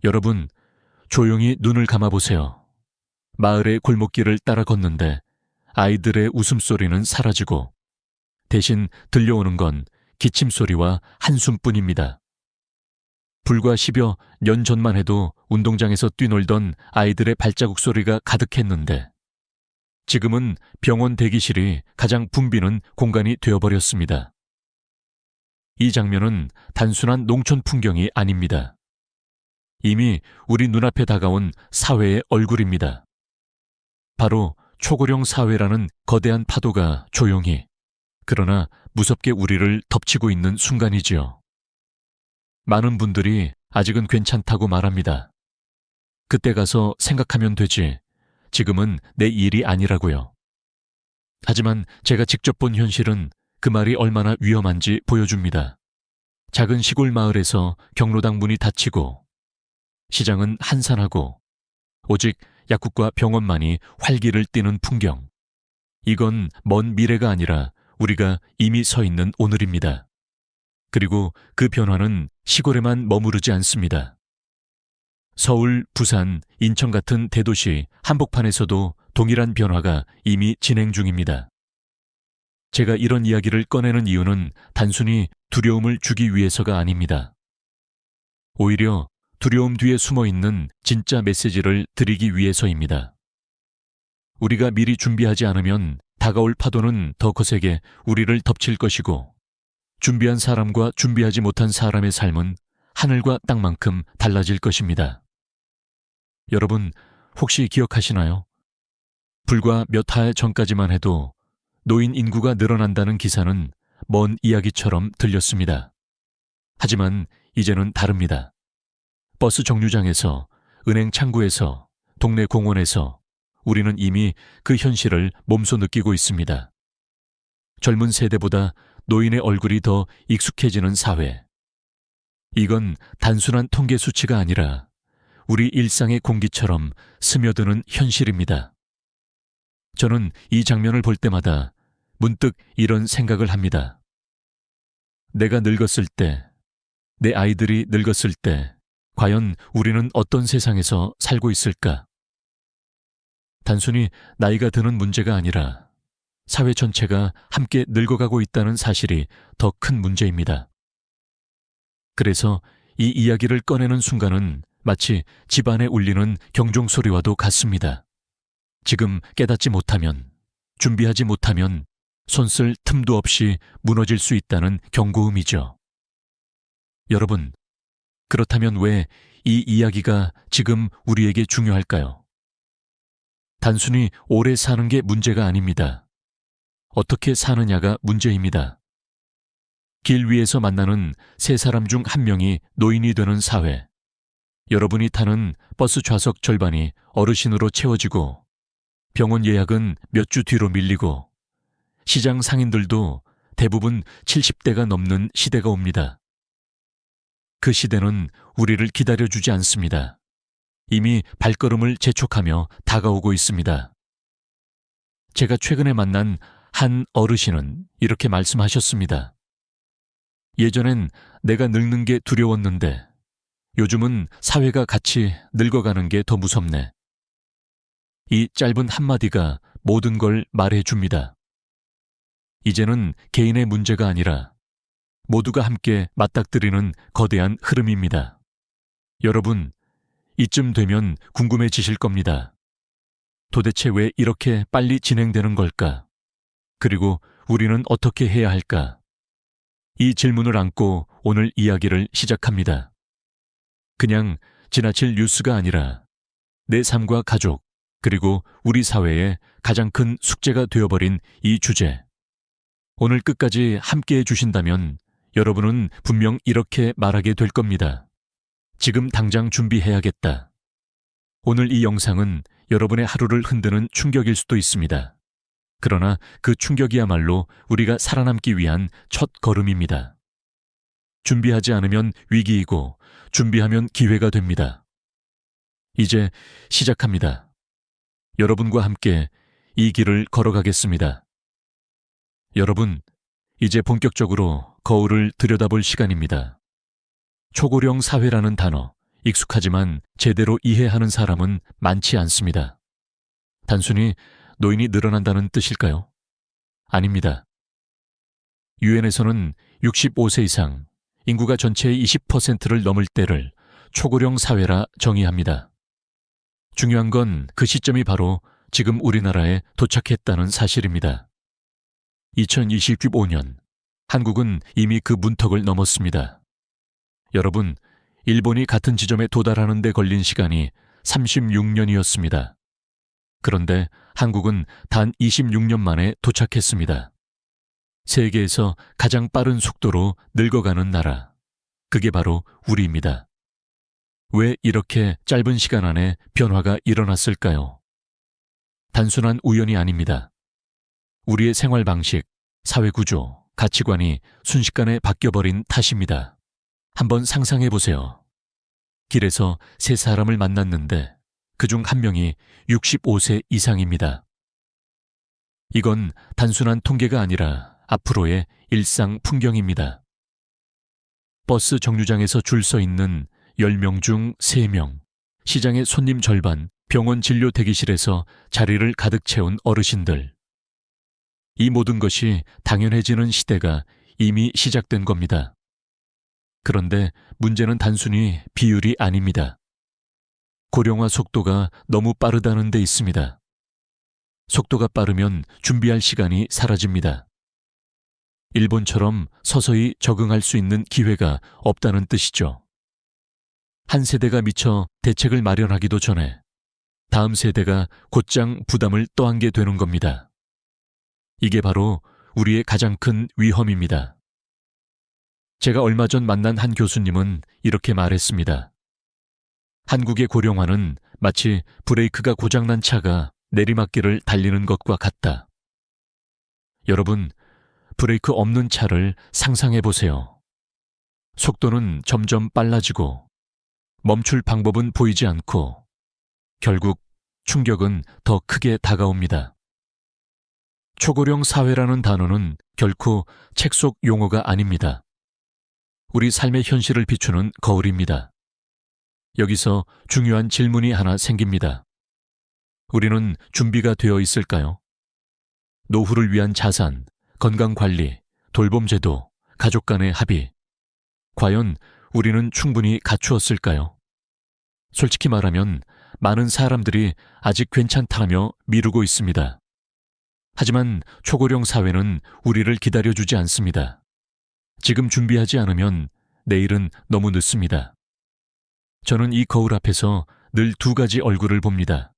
여러분, 조용히 눈을 감아보세요. 마을의 골목길을 따라 걷는데 아이들의 웃음소리는 사라지고 대신 들려오는 건 기침소리와 한숨뿐입니다. 불과 10여 년 전만 해도 운동장에서 뛰놀던 아이들의 발자국 소리가 가득했는데 지금은 병원 대기실이 가장 붐비는 공간이 되어버렸습니다. 이 장면은 단순한 농촌 풍경이 아닙니다. 이미 우리 눈앞에 다가온 사회의 얼굴입니다. 바로 초고령 사회라는 거대한 파도가 조용히, 그러나 무섭게 우리를 덮치고 있는 순간이지요. 많은 분들이 아직은 괜찮다고 말합니다. 그때 가서 생각하면 되지. 지금은 내 일이 아니라고요. 하지만 제가 직접 본 현실은 그 말이 얼마나 위험한지 보여줍니다. 작은 시골 마을에서 경로당 문이 닫히고 시장은 한산하고 오직 약국과 병원만이 활기를 띠는 풍경. 이건 먼 미래가 아니라 우리가 이미 서 있는 오늘입니다. 그리고 그 변화는 시골에만 머무르지 않습니다. 서울, 부산, 인천 같은 대도시 한복판에서도 동일한 변화가 이미 진행 중입니다. 제가 이런 이야기를 꺼내는 이유는 단순히 두려움을 주기 위해서가 아닙니다. 오히려 두려움 뒤에 숨어 있는 진짜 메시지를 드리기 위해서입니다. 우리가 미리 준비하지 않으면 다가올 파도는 더 거세게 우리를 덮칠 것이고 준비한 사람과 준비하지 못한 사람의 삶은 하늘과 땅만큼 달라질 것입니다. 여러분, 혹시 기억하시나요? 불과 몇 달 전까지만 해도 노인 인구가 늘어난다는 기사는 먼 이야기처럼 들렸습니다. 하지만 이제는 다릅니다. 버스 정류장에서, 은행 창구에서, 동네 공원에서 우리는 이미 그 현실을 몸소 느끼고 있습니다. 젊은 세대보다 노인의 얼굴이 더 익숙해지는 사회. 이건 단순한 통계 수치가 아니라 우리 일상의 공기처럼 스며드는 현실입니다. 저는 이 장면을 볼 때마다 문득 이런 생각을 합니다. 내가 늙었을 때, 내 아이들이 늙었을 때, 과연 우리는 어떤 세상에서 살고 있을까? 단순히 나이가 드는 문제가 아니라 사회 전체가 함께 늙어가고 있다는 사실이 더 큰 문제입니다. 그래서 이 이야기를 꺼내는 순간은 마치 집안에 울리는 경종소리와도 같습니다. 지금 깨닫지 못하면, 준비하지 못하면 손쓸 틈도 없이 무너질 수 있다는 경고음이죠. 여러분, 그렇다면 왜 이 이야기가 지금 우리에게 중요할까요? 단순히 오래 사는 게 문제가 아닙니다. 어떻게 사느냐가 문제입니다. 길 위에서 만나는 세 사람 중 한 명이 노인이 되는 사회. 여러분이 타는 버스 좌석 절반이 어르신으로 채워지고 병원 예약은 몇 주 뒤로 밀리고 시장 상인들도 대부분 70대가 넘는 시대가 옵니다. 그 시대는 우리를 기다려주지 않습니다. 이미 발걸음을 재촉하며 다가오고 있습니다. 제가 최근에 만난 한 어르신은 이렇게 말씀하셨습니다. 예전엔 내가 늙는 게 두려웠는데 요즘은 사회가 같이 늙어가는 게 더 무섭네. 이 짧은 한마디가 모든 걸 말해줍니다. 이제는 개인의 문제가 아니라 모두가 함께 맞닥뜨리는 거대한 흐름입니다. 여러분, 이쯤 되면 궁금해지실 겁니다. 도대체 왜 이렇게 빨리 진행되는 걸까? 그리고 우리는 어떻게 해야 할까? 이 질문을 안고 오늘 이야기를 시작합니다. 그냥 지나칠 뉴스가 아니라 내 삶과 가족, 그리고 우리 사회의 가장 큰 숙제가 되어버린 이 주제. 오늘 끝까지 함께해 주신다면 여러분은 분명 이렇게 말하게 될 겁니다. 지금 당장 준비해야겠다. 오늘 이 영상은 여러분의 하루를 흔드는 충격일 수도 있습니다. 그러나 그 충격이야말로 우리가 살아남기 위한 첫 걸음입니다. 준비하지 않으면 위기이고 준비하면 기회가 됩니다. 이제 시작합니다. 여러분과 함께 이 길을 걸어가겠습니다. 여러분, 이제 본격적으로 거울을 들여다볼 시간입니다. 초고령 사회라는 단어, 익숙하지만 제대로 이해하는 사람은 많지 않습니다. 단순히 노인이 늘어난다는 뜻일까요? 아닙니다. 유엔에서는 65세 이상, 인구가 전체의 20%를 넘을 때를 초고령 사회라 정의합니다. 중요한 건 그 시점이 바로 지금 우리나라에 도착했다는 사실입니다. 2025년, 한국은 이미 그 문턱을 넘었습니다. 여러분, 일본이 같은 지점에 도달하는 데 걸린 시간이 36년이었습니다. 그런데 한국은 단 26년 만에 도착했습니다. 세계에서 가장 빠른 속도로 늙어가는 나라, 그게 바로 우리입니다. 왜 이렇게 짧은 시간 안에 변화가 일어났을까요? 단순한 우연이 아닙니다. 우리의 생활 방식, 사회 구조, 가치관이 순식간에 바뀌어버린 탓입니다. 한번 상상해 보세요. 길에서 세 사람을 만났는데 그중 한 명이 65세 이상입니다. 이건 단순한 통계가 아니라 앞으로의 일상 풍경입니다. 버스 정류장에서 줄 서 있는 10명 중 3명, 시장의 손님 절반, 병원 진료 대기실에서 자리를 가득 채운 어르신들. 이 모든 것이 당연해지는 시대가 이미 시작된 겁니다. 그런데 문제는 단순히 비율이 아닙니다. 고령화 속도가 너무 빠르다는 데 있습니다. 속도가 빠르면 준비할 시간이 사라집니다. 일본처럼 서서히 적응할 수 있는 기회가 없다는 뜻이죠. 한 세대가 미처 대책을 마련하기도 전에 다음 세대가 곧장 부담을 떠안게 되는 겁니다. 이게 바로 우리의 가장 큰 위험입니다. 제가 얼마 전 만난 한 교수님은 이렇게 말했습니다. 한국의 고령화는 마치 브레이크가 고장난 차가 내리막길을 달리는 것과 같다. 여러분, 브레이크 없는 차를 상상해 보세요. 속도는 점점 빨라지고 멈출 방법은 보이지 않고 결국 충격은 더 크게 다가옵니다. 초고령 사회라는 단어는 결코 책 속 용어가 아닙니다. 우리 삶의 현실을 비추는 거울입니다. 여기서 중요한 질문이 하나 생깁니다. 우리는 준비가 되어 있을까요? 노후를 위한 자산, 건강관리, 돌봄제도, 가족 간의 합의. 과연 우리는 충분히 갖추었을까요? 솔직히 말하면 많은 사람들이 아직 괜찮다며 미루고 있습니다. 하지만 초고령 사회는 우리를 기다려주지 않습니다. 지금 준비하지 않으면 내일은 너무 늦습니다. 저는 이 거울 앞에서 늘 두 가지 얼굴을 봅니다.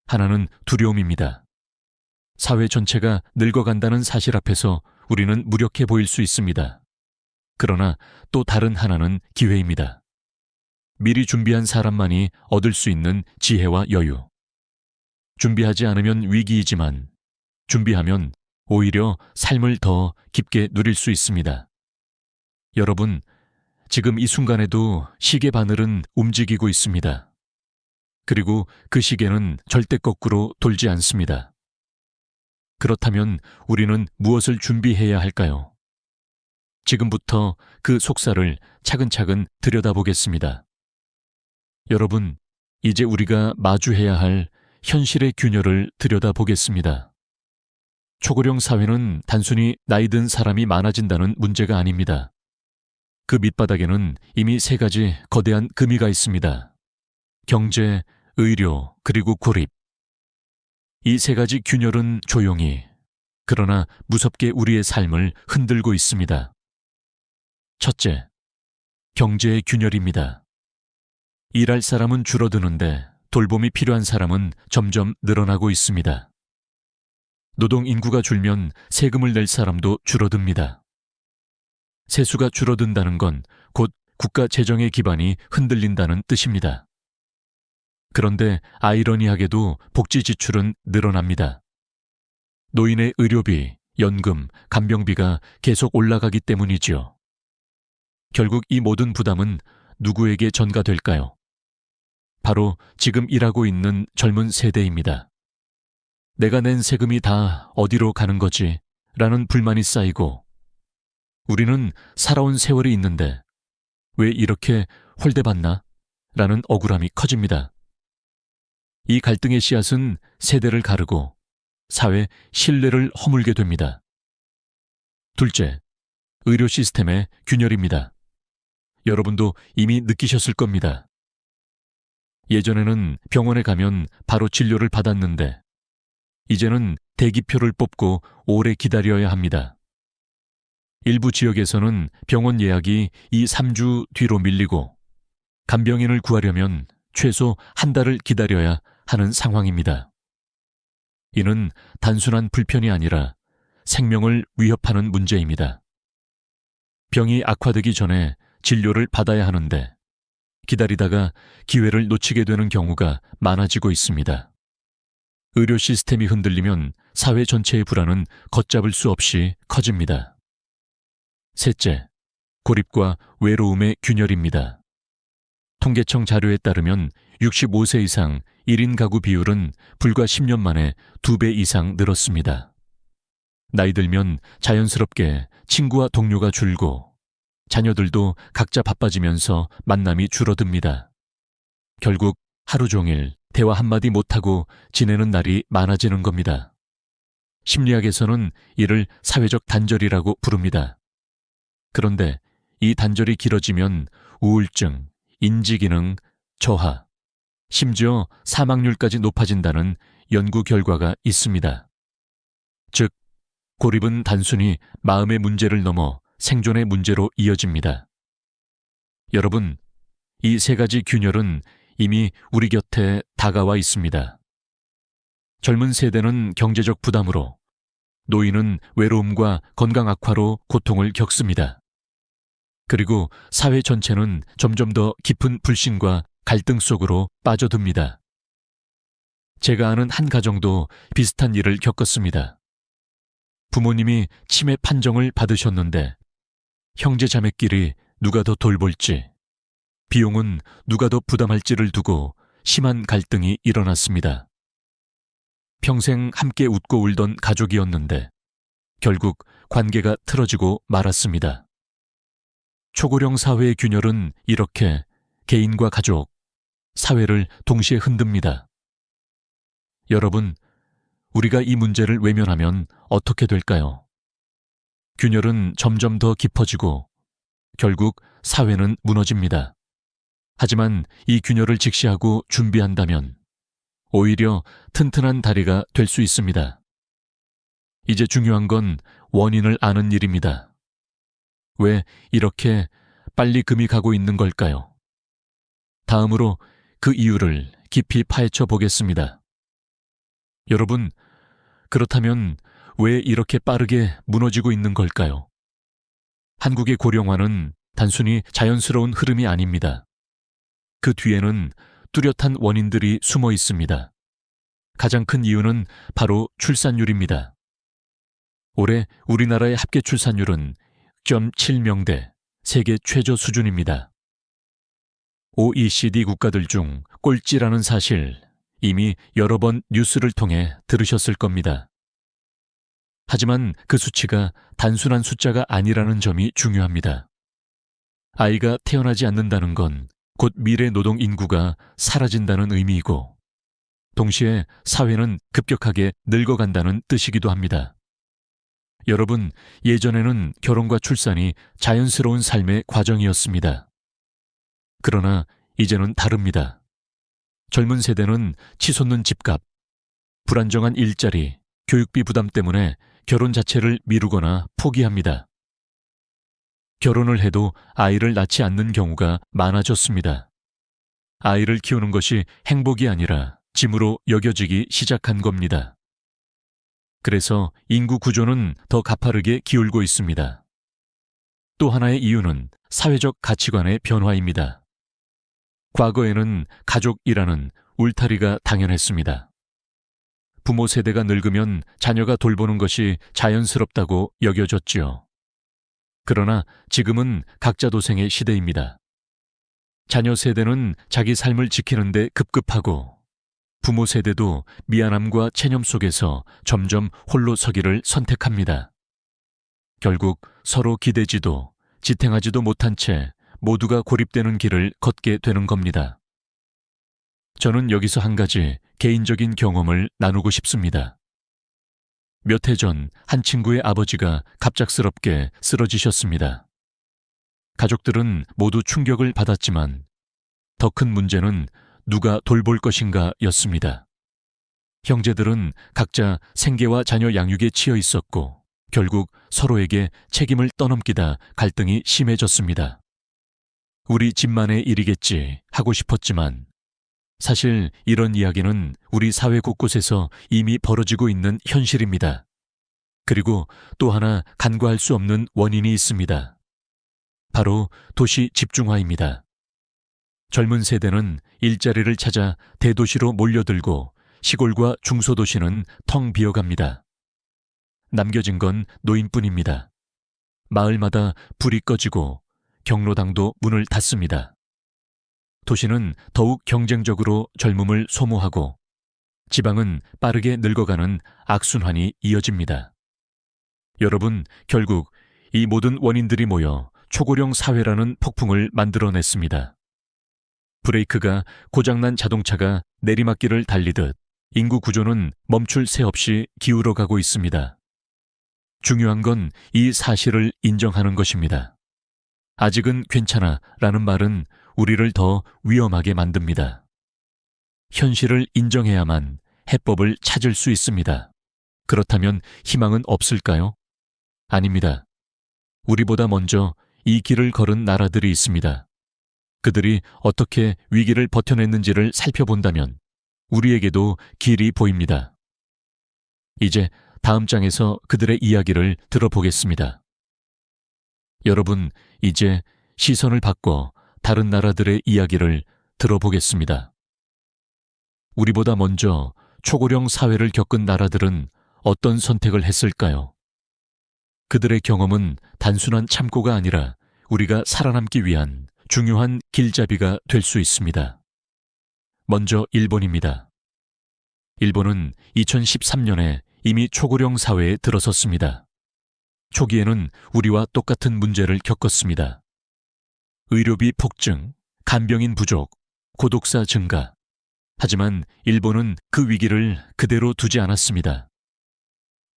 하나는 두려움입니다. 사회 전체가 늙어간다는 사실 앞에서 우리는 무력해 보일 수 있습니다. 그러나 또 다른 하나는 기회입니다. 미리 준비한 사람만이 얻을 수 있는 지혜와 여유. 준비하지 않으면 위기이지만 준비하면 오히려 삶을 더 깊게 누릴 수 있습니다. 여러분, 지금 이 순간에도 시계 바늘은 움직이고 있습니다. 그리고 그 시계는 절대 거꾸로 돌지 않습니다. 그렇다면 우리는 무엇을 준비해야 할까요? 지금부터 그 속살을 차근차근 들여다보겠습니다. 여러분, 이제 우리가 마주해야 할 현실의 균열을 들여다보겠습니다. 초고령 사회는 단순히 나이 든 사람이 많아진다는 문제가 아닙니다. 그 밑바닥에는 이미 세 가지 거대한 금이가 있습니다. 경제, 의료, 그리고 고립. 이 세 가지 균열은 조용히, 그러나 무섭게 우리의 삶을 흔들고 있습니다. 첫째, 경제의 균열입니다. 일할 사람은 줄어드는데 돌봄이 필요한 사람은 점점 늘어나고 있습니다. 노동 인구가 줄면 세금을 낼 사람도 줄어듭니다. 세수가 줄어든다는 건 곧 국가 재정의 기반이 흔들린다는 뜻입니다. 그런데 아이러니하게도 복지 지출은 늘어납니다. 노인의 의료비, 연금, 간병비가 계속 올라가기 때문이지요. 결국 이 모든 부담은 누구에게 전가될까요? 바로 지금 일하고 있는 젊은 세대입니다. 내가 낸 세금이 다 어디로 가는 거지? 라는 불만이 쌓이고 우리는 살아온 세월이 있는데 왜 이렇게 홀대받나? 라는 억울함이 커집니다. 이 갈등의 씨앗은 세대를 가르고 사회 신뢰를 허물게 됩니다. 둘째, 의료 시스템의 균열입니다. 여러분도 이미 느끼셨을 겁니다. 예전에는 병원에 가면 바로 진료를 받았는데 이제는 대기표를 뽑고 오래 기다려야 합니다. 일부 지역에서는 병원 예약이 2, 3주 뒤로 밀리고 간병인을 구하려면 최소 한 달을 기다려야 하는 상황입니다. 이는 단순한 불편이 아니라 생명을 위협하는 문제입니다. 병이 악화되기 전에 진료를 받아야 하는데 기다리다가 기회를 놓치게 되는 경우가 많아지고 있습니다. 의료 시스템이 흔들리면 사회 전체의 불안은 걷잡을 수 없이 커집니다. 셋째, 고립과 외로움의 균열입니다. 통계청 자료에 따르면 65세 이상 1인 가구 비율은 불과 10년 만에 2배 이상 늘었습니다. 나이 들면 자연스럽게 친구와 동료가 줄고 자녀들도 각자 바빠지면서 만남이 줄어듭니다. 결국 하루 종일 대화 한마디 못하고 지내는 날이 많아지는 겁니다. 심리학에서는 이를 사회적 단절이라고 부릅니다. 그런데 이 단절이 길어지면 우울증, 인지기능, 저하, 심지어 사망률까지 높아진다는 연구 결과가 있습니다. 즉, 고립은 단순히 마음의 문제를 넘어 생존의 문제로 이어집니다. 여러분, 이 세 가지 균열은 이미 우리 곁에 다가와 있습니다. 젊은 세대는 경제적 부담으로, 노인은 외로움과 건강 악화로 고통을 겪습니다. 그리고 사회 전체는 점점 더 깊은 불신과 갈등 속으로 빠져듭니다. 제가 아는 한 가정도 비슷한 일을 겪었습니다. 부모님이 치매 판정을 받으셨는데 형제 자매끼리 누가 더 돌볼지, 비용은 누가 더 부담할지를 두고 심한 갈등이 일어났습니다. 평생 함께 웃고 울던 가족이었는데 결국 관계가 틀어지고 말았습니다. 초고령 사회의 균열은 이렇게 개인과 가족, 사회를 동시에 흔듭니다. 여러분, 우리가 이 문제를 외면하면 어떻게 될까요? 균열은 점점 더 깊어지고 결국 사회는 무너집니다. 하지만 이 균열을 직시하고 준비한다면 오히려 튼튼한 다리가 될 수 있습니다. 이제 중요한 건 원인을 아는 일입니다. 왜 이렇게 빨리 금이 가고 있는 걸까요? 다음으로 그 이유를 깊이 파헤쳐 보겠습니다. 여러분, 그렇다면 왜 이렇게 빠르게 무너지고 있는 걸까요? 한국의 고령화는 단순히 자연스러운 흐름이 아닙니다. 그 뒤에는 뚜렷한 원인들이 숨어 있습니다. 가장 큰 이유는 바로 출산율입니다. 올해 우리나라의 합계 출산율은 6.7명대, 세계 최저 수준입니다. OECD 국가들 중 꼴찌라는 사실 이미 여러 번 뉴스를 통해 들으셨을 겁니다. 하지만 그 수치가 단순한 숫자가 아니라는 점이 중요합니다. 아이가 태어나지 않는다는 건 곧 미래 노동 인구가 사라진다는 의미이고 동시에 사회는 급격하게 늙어간다는 뜻이기도 합니다. 여러분, 예전에는 결혼과 출산이 자연스러운 삶의 과정이었습니다. 그러나 이제는 다릅니다. 젊은 세대는 치솟는 집값, 불안정한 일자리, 교육비 부담 때문에 결혼 자체를 미루거나 포기합니다. 결혼을 해도 아이를 낳지 않는 경우가 많아졌습니다. 아이를 키우는 것이 행복이 아니라 짐으로 여겨지기 시작한 겁니다. 그래서 인구 구조는 더 가파르게 기울고 있습니다. 또 하나의 이유는 사회적 가치관의 변화입니다. 과거에는 가족이라는 울타리가 당연했습니다. 부모 세대가 늙으면 자녀가 돌보는 것이 자연스럽다고 여겨졌지요. 그러나 지금은 각자 도생의 시대입니다. 자녀 세대는 자기 삶을 지키는데 급급하고 부모 세대도 미안함과 체념 속에서 점점 홀로 서기를 선택합니다. 결국 서로 기대지도 지탱하지도 못한 채 모두가 고립되는 길을 걷게 되는 겁니다. 저는 여기서 한 가지 개인적인 경험을 나누고 싶습니다. 몇 해 전 한 친구의 아버지가 갑작스럽게 쓰러지셨습니다. 가족들은 모두 충격을 받았지만 더 큰 문제는 누가 돌볼 것인가 였습니다. 형제들은 각자 생계와 자녀 양육에 치여 있었고 결국 서로에게 책임을 떠넘기다 갈등이 심해졌습니다. 우리 집만의 일이겠지 하고 싶었지만 사실 이런 이야기는 우리 사회 곳곳에서 이미 벌어지고 있는 현실입니다. 그리고 또 하나 간과할 수 없는 원인이 있습니다. 바로 도시 집중화입니다. 젊은 세대는 일자리를 찾아 대도시로 몰려들고 시골과 중소도시는 텅 비어갑니다. 남겨진 건 노인뿐입니다. 마을마다 불이 꺼지고 경로당도 문을 닫습니다. 도시는 더욱 경쟁적으로 젊음을 소모하고 지방은 빠르게 늙어가는 악순환이 이어집니다. 여러분, 결국 이 모든 원인들이 모여 초고령 사회라는 폭풍을 만들어냈습니다. 브레이크가 고장난 자동차가 내리막길을 달리듯 인구 구조는 멈출 새 없이 기울어가고 있습니다. 중요한 건 이 사실을 인정하는 것입니다. 아직은 괜찮아 라는 말은 우리를 더 위험하게 만듭니다. 현실을 인정해야만 해법을 찾을 수 있습니다. 그렇다면 희망은 없을까요? 아닙니다. 우리보다 먼저 이 길을 걸은 나라들이 있습니다. 그들이 어떻게 위기를 버텨냈는지를 살펴본다면 우리에게도 길이 보입니다. 이제 다음 장에서 그들의 이야기를 들어보겠습니다. 여러분, 이제 시선을 바꿔 다른 나라들의 이야기를 들어보겠습니다. 우리보다 먼저 초고령 사회를 겪은 나라들은 어떤 선택을 했을까요? 그들의 경험은 단순한 참고가 아니라 우리가 살아남기 위한 중요한 길잡이가 될 수 있습니다. 먼저 일본입니다. 일본은 2013년에 이미 초고령 사회에 들어섰습니다. 초기에는 우리와 똑같은 문제를 겪었습니다. 의료비 폭증, 간병인 부족, 고독사 증가. 하지만 일본은 그 위기를 그대로 두지 않았습니다.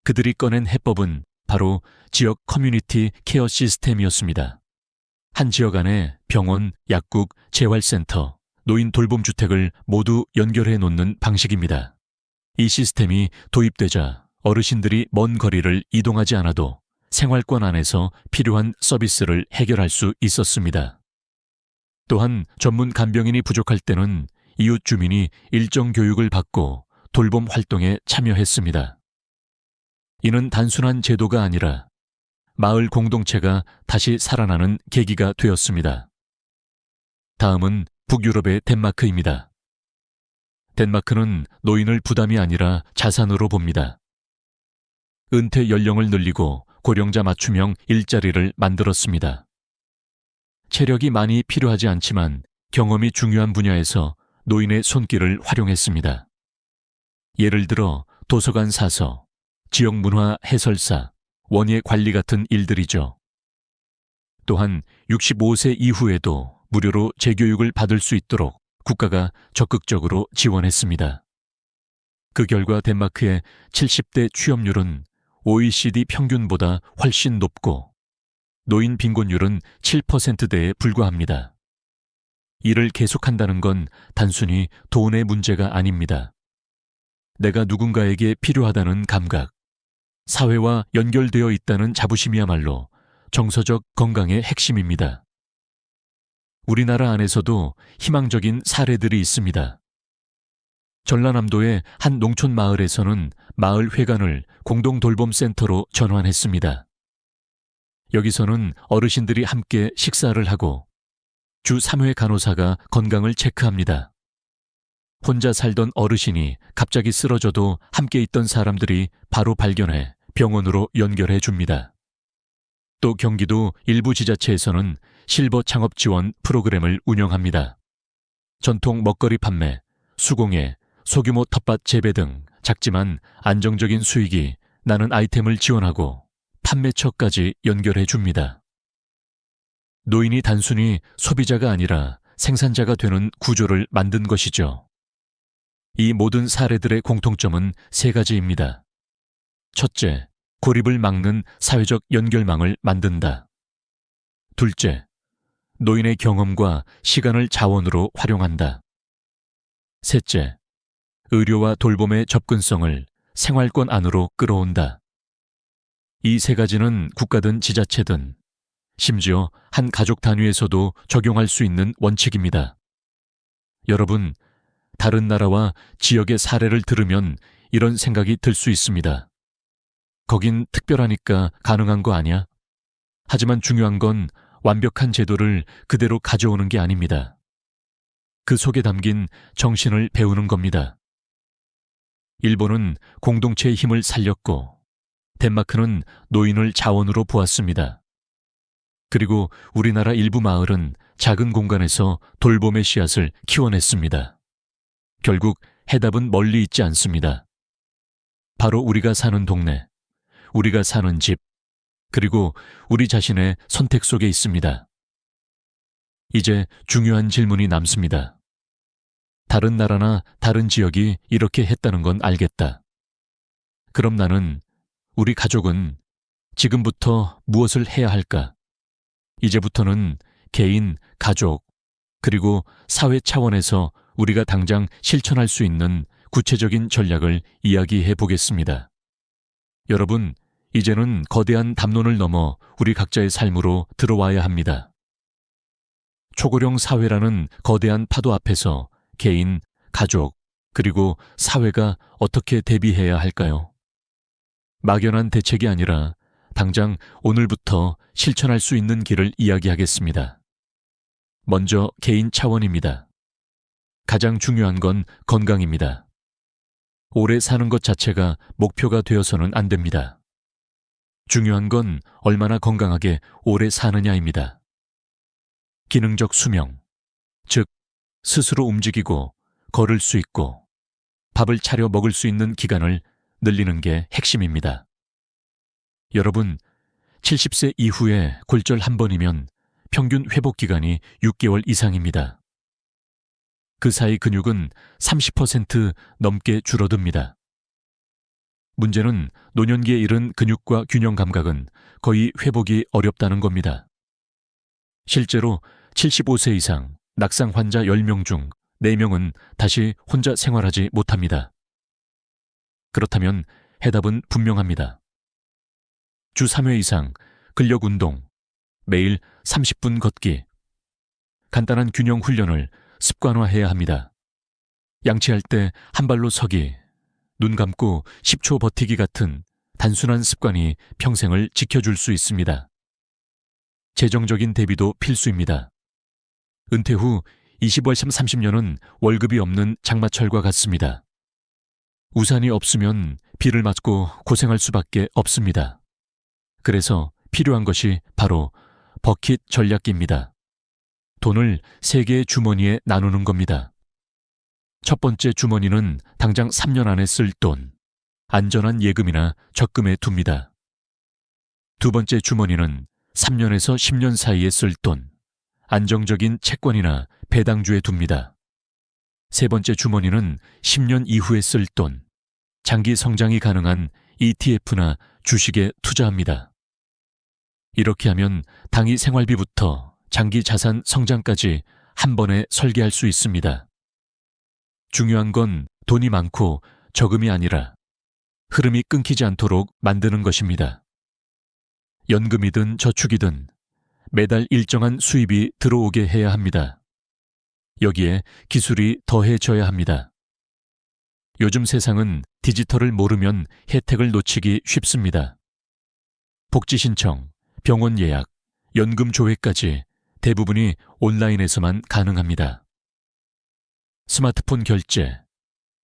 그들이 꺼낸 해법은 바로 지역 커뮤니티 케어 시스템이었습니다. 한 지역 안에 병원, 약국, 재활센터, 노인 돌봄주택을 모두 연결해 놓는 방식입니다. 이 시스템이 도입되자 어르신들이 먼 거리를 이동하지 않아도 생활권 안에서 필요한 서비스를 해결할 수 있었습니다. 또한 전문 간병인이 부족할 때는 이웃 주민이 일정 교육을 받고 돌봄 활동에 참여했습니다. 이는 단순한 제도가 아니라 마을 공동체가 다시 살아나는 계기가 되었습니다. 다음은 북유럽의 덴마크입니다. 덴마크는 노인을 부담이 아니라 자산으로 봅니다. 은퇴 연령을 늘리고 고령자 맞춤형 일자리를 만들었습니다. 체력이 많이 필요하지 않지만 경험이 중요한 분야에서 노인의 손길을 활용했습니다. 예를 들어 도서관 사서, 지역문화 해설사, 원예 관리 같은 일들이죠. 또한 65세 이후에도 무료로 재교육을 받을 수 있도록 국가가 적극적으로 지원했습니다. 그 결과 덴마크의 70대 취업률은 OECD 평균보다 훨씬 높고 노인 빈곤율은 7%대에 불과합니다. 이를 계속한다는 건 단순히 돈의 문제가 아닙니다. 내가 누군가에게 필요하다는 감각, 사회와 연결되어 있다는 자부심이야말로 정서적 건강의 핵심입니다. 우리나라 안에서도 희망적인 사례들이 있습니다. 전라남도의 한 농촌 마을에서는 마을 회관을 공동돌봄센터로 전환했습니다. 여기서는 어르신들이 함께 식사를 하고 주 3회 간호사가 건강을 체크합니다. 혼자 살던 어르신이 갑자기 쓰러져도 함께 있던 사람들이 바로 발견해 병원으로 연결해 줍니다. 또 경기도 일부 지자체에서는 실버 창업 지원 프로그램을 운영합니다. 전통 먹거리 판매, 수공예, 소규모 텃밭 재배 등 작지만 안정적인 수익이 나는 아이템을 지원하고 판매처까지 연결해 줍니다. 노인이 단순히 소비자가 아니라 생산자가 되는 구조를 만든 것이죠. 이 모든 사례들의 공통점은 세 가지입니다. 첫째, 고립을 막는 사회적 연결망을 만든다. 둘째, 노인의 경험과 시간을 자원으로 활용한다. 셋째, 의료와 돌봄의 접근성을 생활권 안으로 끌어온다. 이 세 가지는 국가든 지자체든 심지어 한 가족 단위에서도 적용할 수 있는 원칙입니다. 여러분, 다른 나라와 지역의 사례를 들으면 이런 생각이 들 수 있습니다. 거긴 특별하니까 가능한 거 아니야? 하지만 중요한 건 완벽한 제도를 그대로 가져오는 게 아닙니다. 그 속에 담긴 정신을 배우는 겁니다. 일본은 공동체의 힘을 살렸고, 덴마크는 노인을 자원으로 보았습니다. 그리고 우리나라 일부 마을은 작은 공간에서 돌봄의 씨앗을 키워냈습니다. 결국 해답은 멀리 있지 않습니다. 바로 우리가 사는 동네, 우리가 사는 집, 그리고 우리 자신의 선택 속에 있습니다. 이제 중요한 질문이 남습니다. 다른 나라나 다른 지역이 이렇게 했다는 건 알겠다. 그럼 나는, 우리 가족은 지금부터 무엇을 해야 할까? 이제부터는 개인, 가족, 그리고 사회 차원에서 우리가 당장 실천할 수 있는 구체적인 전략을 이야기해 보겠습니다. 여러분, 이제는 거대한 담론을 넘어 우리 각자의 삶으로 들어와야 합니다. 초고령 사회라는 거대한 파도 앞에서 개인, 가족, 그리고 사회가 어떻게 대비해야 할까요? 막연한 대책이 아니라 당장 오늘부터 실천할 수 있는 길을 이야기하겠습니다. 먼저 개인 차원입니다. 가장 중요한 건 건강입니다. 오래 사는 것 자체가 목표가 되어서는 안 됩니다. 중요한 건 얼마나 건강하게 오래 사느냐입니다. 기능적 수명, 즉 스스로 움직이고 걸을 수 있고 밥을 차려 먹을 수 있는 기간을 늘리는 게 핵심입니다. 여러분, 70세 이후에 골절 한 번이면 평균 회복 기간이 6개월 이상입니다. 그 사이 근육은 30% 넘게 줄어듭니다. 문제는 노년기에 이른 근육과 균형 감각은 거의 회복이 어렵다는 겁니다. 실제로 75세 이상 낙상 환자 10명 중 4명은 다시 혼자 생활하지 못합니다. 그렇다면 해답은 분명합니다. 주 3회 이상 근력 운동, 매일 30분 걷기, 간단한 균형 훈련을 습관화해야 합니다. 양치할 때 한 발로 서기, 눈 감고 10초 버티기 같은 단순한 습관이 평생을 지켜줄 수 있습니다. 재정적인 대비도 필수입니다. 은퇴 후 20월참 30년은 월급이 없는 장마철과 같습니다. 우산이 없으면 비를 맞고 고생할 수밖에 없습니다. 그래서 필요한 것이 바로 버킷 전략기입니다. 돈을 3개의 주머니에 나누는 겁니다. 첫 번째 주머니는 당장 3년 안에 쓸 돈, 안전한 예금이나 적금에 둡니다. 두 번째 주머니는 3년에서 10년 사이에 쓸 돈, 안정적인 채권이나 배당주에 둡니다. 세 번째 주머니는 10년 이후에 쓸 돈, 장기 성장이 가능한 ETF나 주식에 투자합니다. 이렇게 하면 당위 생활비부터 장기 자산 성장까지 한 번에 설계할 수 있습니다. 중요한 건 돈이 많고 저금이 아니라 흐름이 끊기지 않도록 만드는 것입니다. 연금이든 저축이든 매달 일정한 수입이 들어오게 해야 합니다. 여기에 기술이 더해져야 합니다. 요즘 세상은 디지털을 모르면 혜택을 놓치기 쉽습니다. 복지 신청, 병원 예약, 연금 조회까지 대부분이 온라인에서만 가능합니다. 스마트폰 결제,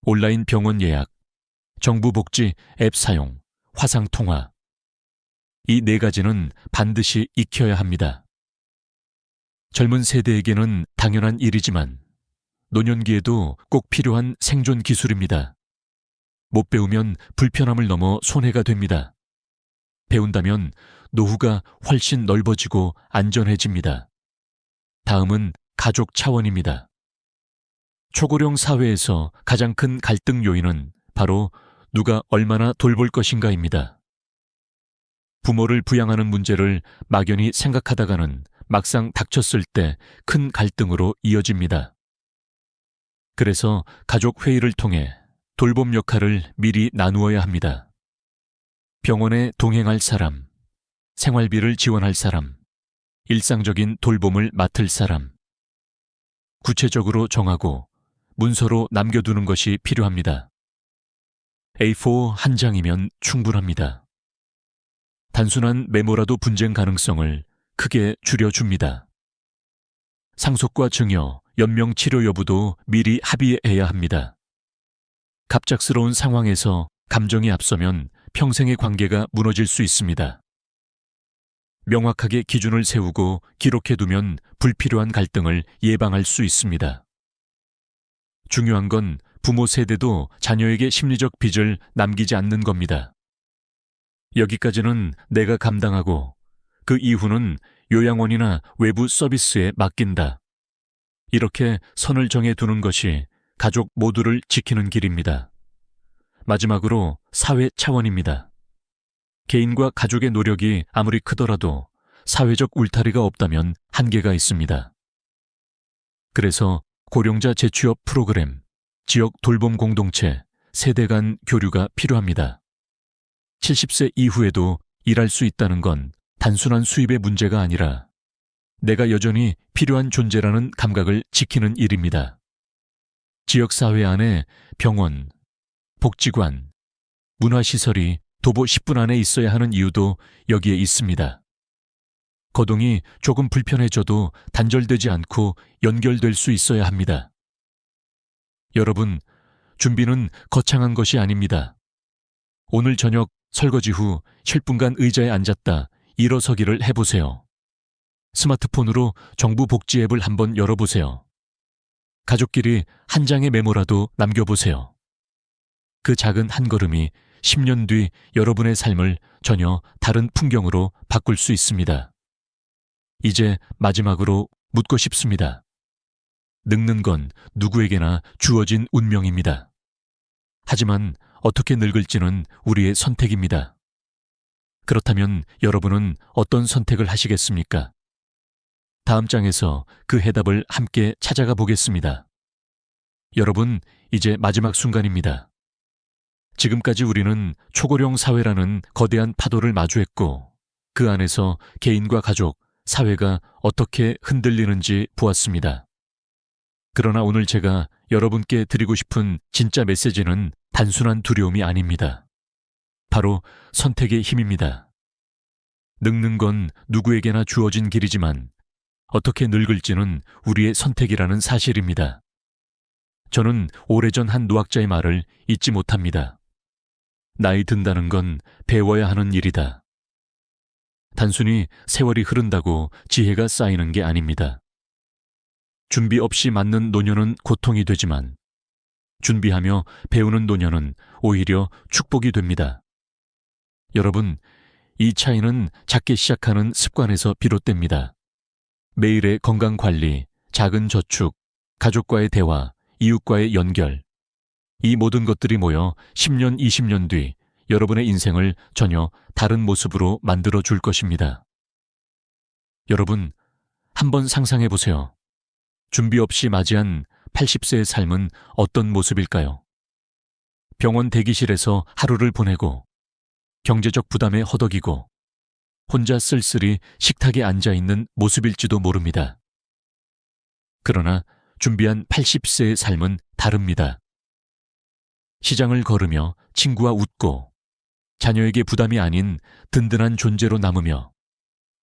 온라인 병원 예약, 정부 복지 앱 사용, 화상 통화. 이 4가지는 반드시 익혀야 합니다. 젊은 세대에게는 당연한 일이지만 노년기에도 꼭 필요한 생존 기술입니다. 못 배우면 불편함을 넘어 손해가 됩니다. 배운다면 노후가 훨씬 넓어지고 안전해집니다. 다음은 가족 차원입니다. 초고령 사회에서 가장 큰 갈등 요인은 바로 누가 얼마나 돌볼 것인가입니다. 부모를 부양하는 문제를 막연히 생각하다가는 막상 닥쳤을 때 큰 갈등으로 이어집니다. 그래서 가족 회의를 통해 돌봄 역할을 미리 나누어야 합니다. 병원에 동행할 사람, 생활비를 지원할 사람, 일상적인 돌봄을 맡을 사람. 구체적으로 정하고 문서로 남겨두는 것이 필요합니다. A4 한 장이면 충분합니다. 단순한 메모라도 분쟁 가능성을 크게 줄여줍니다. 상속과 증여, 연명 치료 여부도 미리 합의해야 합니다. 갑작스러운 상황에서 감정이 앞서면 평생의 관계가 무너질 수 있습니다. 명확하게 기준을 세우고 기록해두면 불필요한 갈등을 예방할 수 있습니다. 중요한 건 부모 세대도 자녀에게 심리적 빚을 남기지 않는 겁니다. 여기까지는 내가 감당하고 그 이후는 요양원이나 외부 서비스에 맡긴다. 이렇게 선을 정해두는 것이 가족 모두를 지키는 길입니다. 마지막으로 사회 차원입니다. 개인과 가족의 노력이 아무리 크더라도 사회적 울타리가 없다면 한계가 있습니다. 그래서 고령자 재취업 프로그램, 지역 돌봄 공동체, 세대 간 교류가 필요합니다. 70세 이후에도 일할 수 있다는 건 단순한 수입의 문제가 아니라 내가 여전히 필요한 존재라는 감각을 지키는 일입니다. 지역사회 안에 병원, 복지관, 문화시설이 도보 10분 안에 있어야 하는 이유도 여기에 있습니다. 거동이 조금 불편해져도 단절되지 않고 연결될 수 있어야 합니다. 여러분, 준비는 거창한 것이 아닙니다. 오늘 저녁 설거지 후 10분간 의자에 앉았다 일어서기를 해보세요. 스마트폰으로 정부 복지 앱을 한번 열어보세요. 가족끼리 한 장의 메모라도 남겨보세요. 그 작은 한 걸음이 10년 뒤 여러분의 삶을 전혀 다른 풍경으로 바꿀 수 있습니다. 이제 마지막으로 묻고 싶습니다. 늙는 건 누구에게나 주어진 운명입니다. 하지만 어떻게 늙을지는 우리의 선택입니다. 그렇다면 여러분은 어떤 선택을 하시겠습니까? 다음 장에서 그 해답을 함께 찾아가 보겠습니다. 여러분, 이제 마지막 순간입니다. 지금까지 우리는 초고령 사회라는 거대한 파도를 마주했고 그 안에서 개인과 가족, 사회가 어떻게 흔들리는지 보았습니다. 그러나 오늘 제가 여러분께 드리고 싶은 진짜 메시지는 단순한 두려움이 아닙니다. 바로 선택의 힘입니다. 늙는 건 누구에게나 주어진 길이지만 어떻게 늙을지는 우리의 선택이라는 사실입니다. 저는 오래전 한 노학자의 말을 잊지 못합니다. 나이 든다는 건 배워야 하는 일이다. 단순히 세월이 흐른다고 지혜가 쌓이는 게 아닙니다. 준비 없이 맞는 노년은 고통이 되지만 준비하며 배우는 노년은 오히려 축복이 됩니다. 여러분, 이 차이는 작게 시작하는 습관에서 비롯됩니다. 매일의 건강관리, 작은 저축, 가족과의 대화, 이웃과의 연결. 이 모든 것들이 모여 10년, 20년 뒤 여러분의 인생을 전혀 다른 모습으로 만들어 줄 것입니다. 여러분, 한번 상상해 보세요. 준비 없이 맞이한 80세의 삶은 어떤 모습일까요? 병원 대기실에서 하루를 보내고 경제적 부담에 허덕이고 혼자 쓸쓸히 식탁에 앉아있는 모습일지도 모릅니다. 그러나 준비한 80세의 삶은 다릅니다. 시장을 걸으며 친구와 웃고 자녀에게 부담이 아닌 든든한 존재로 남으며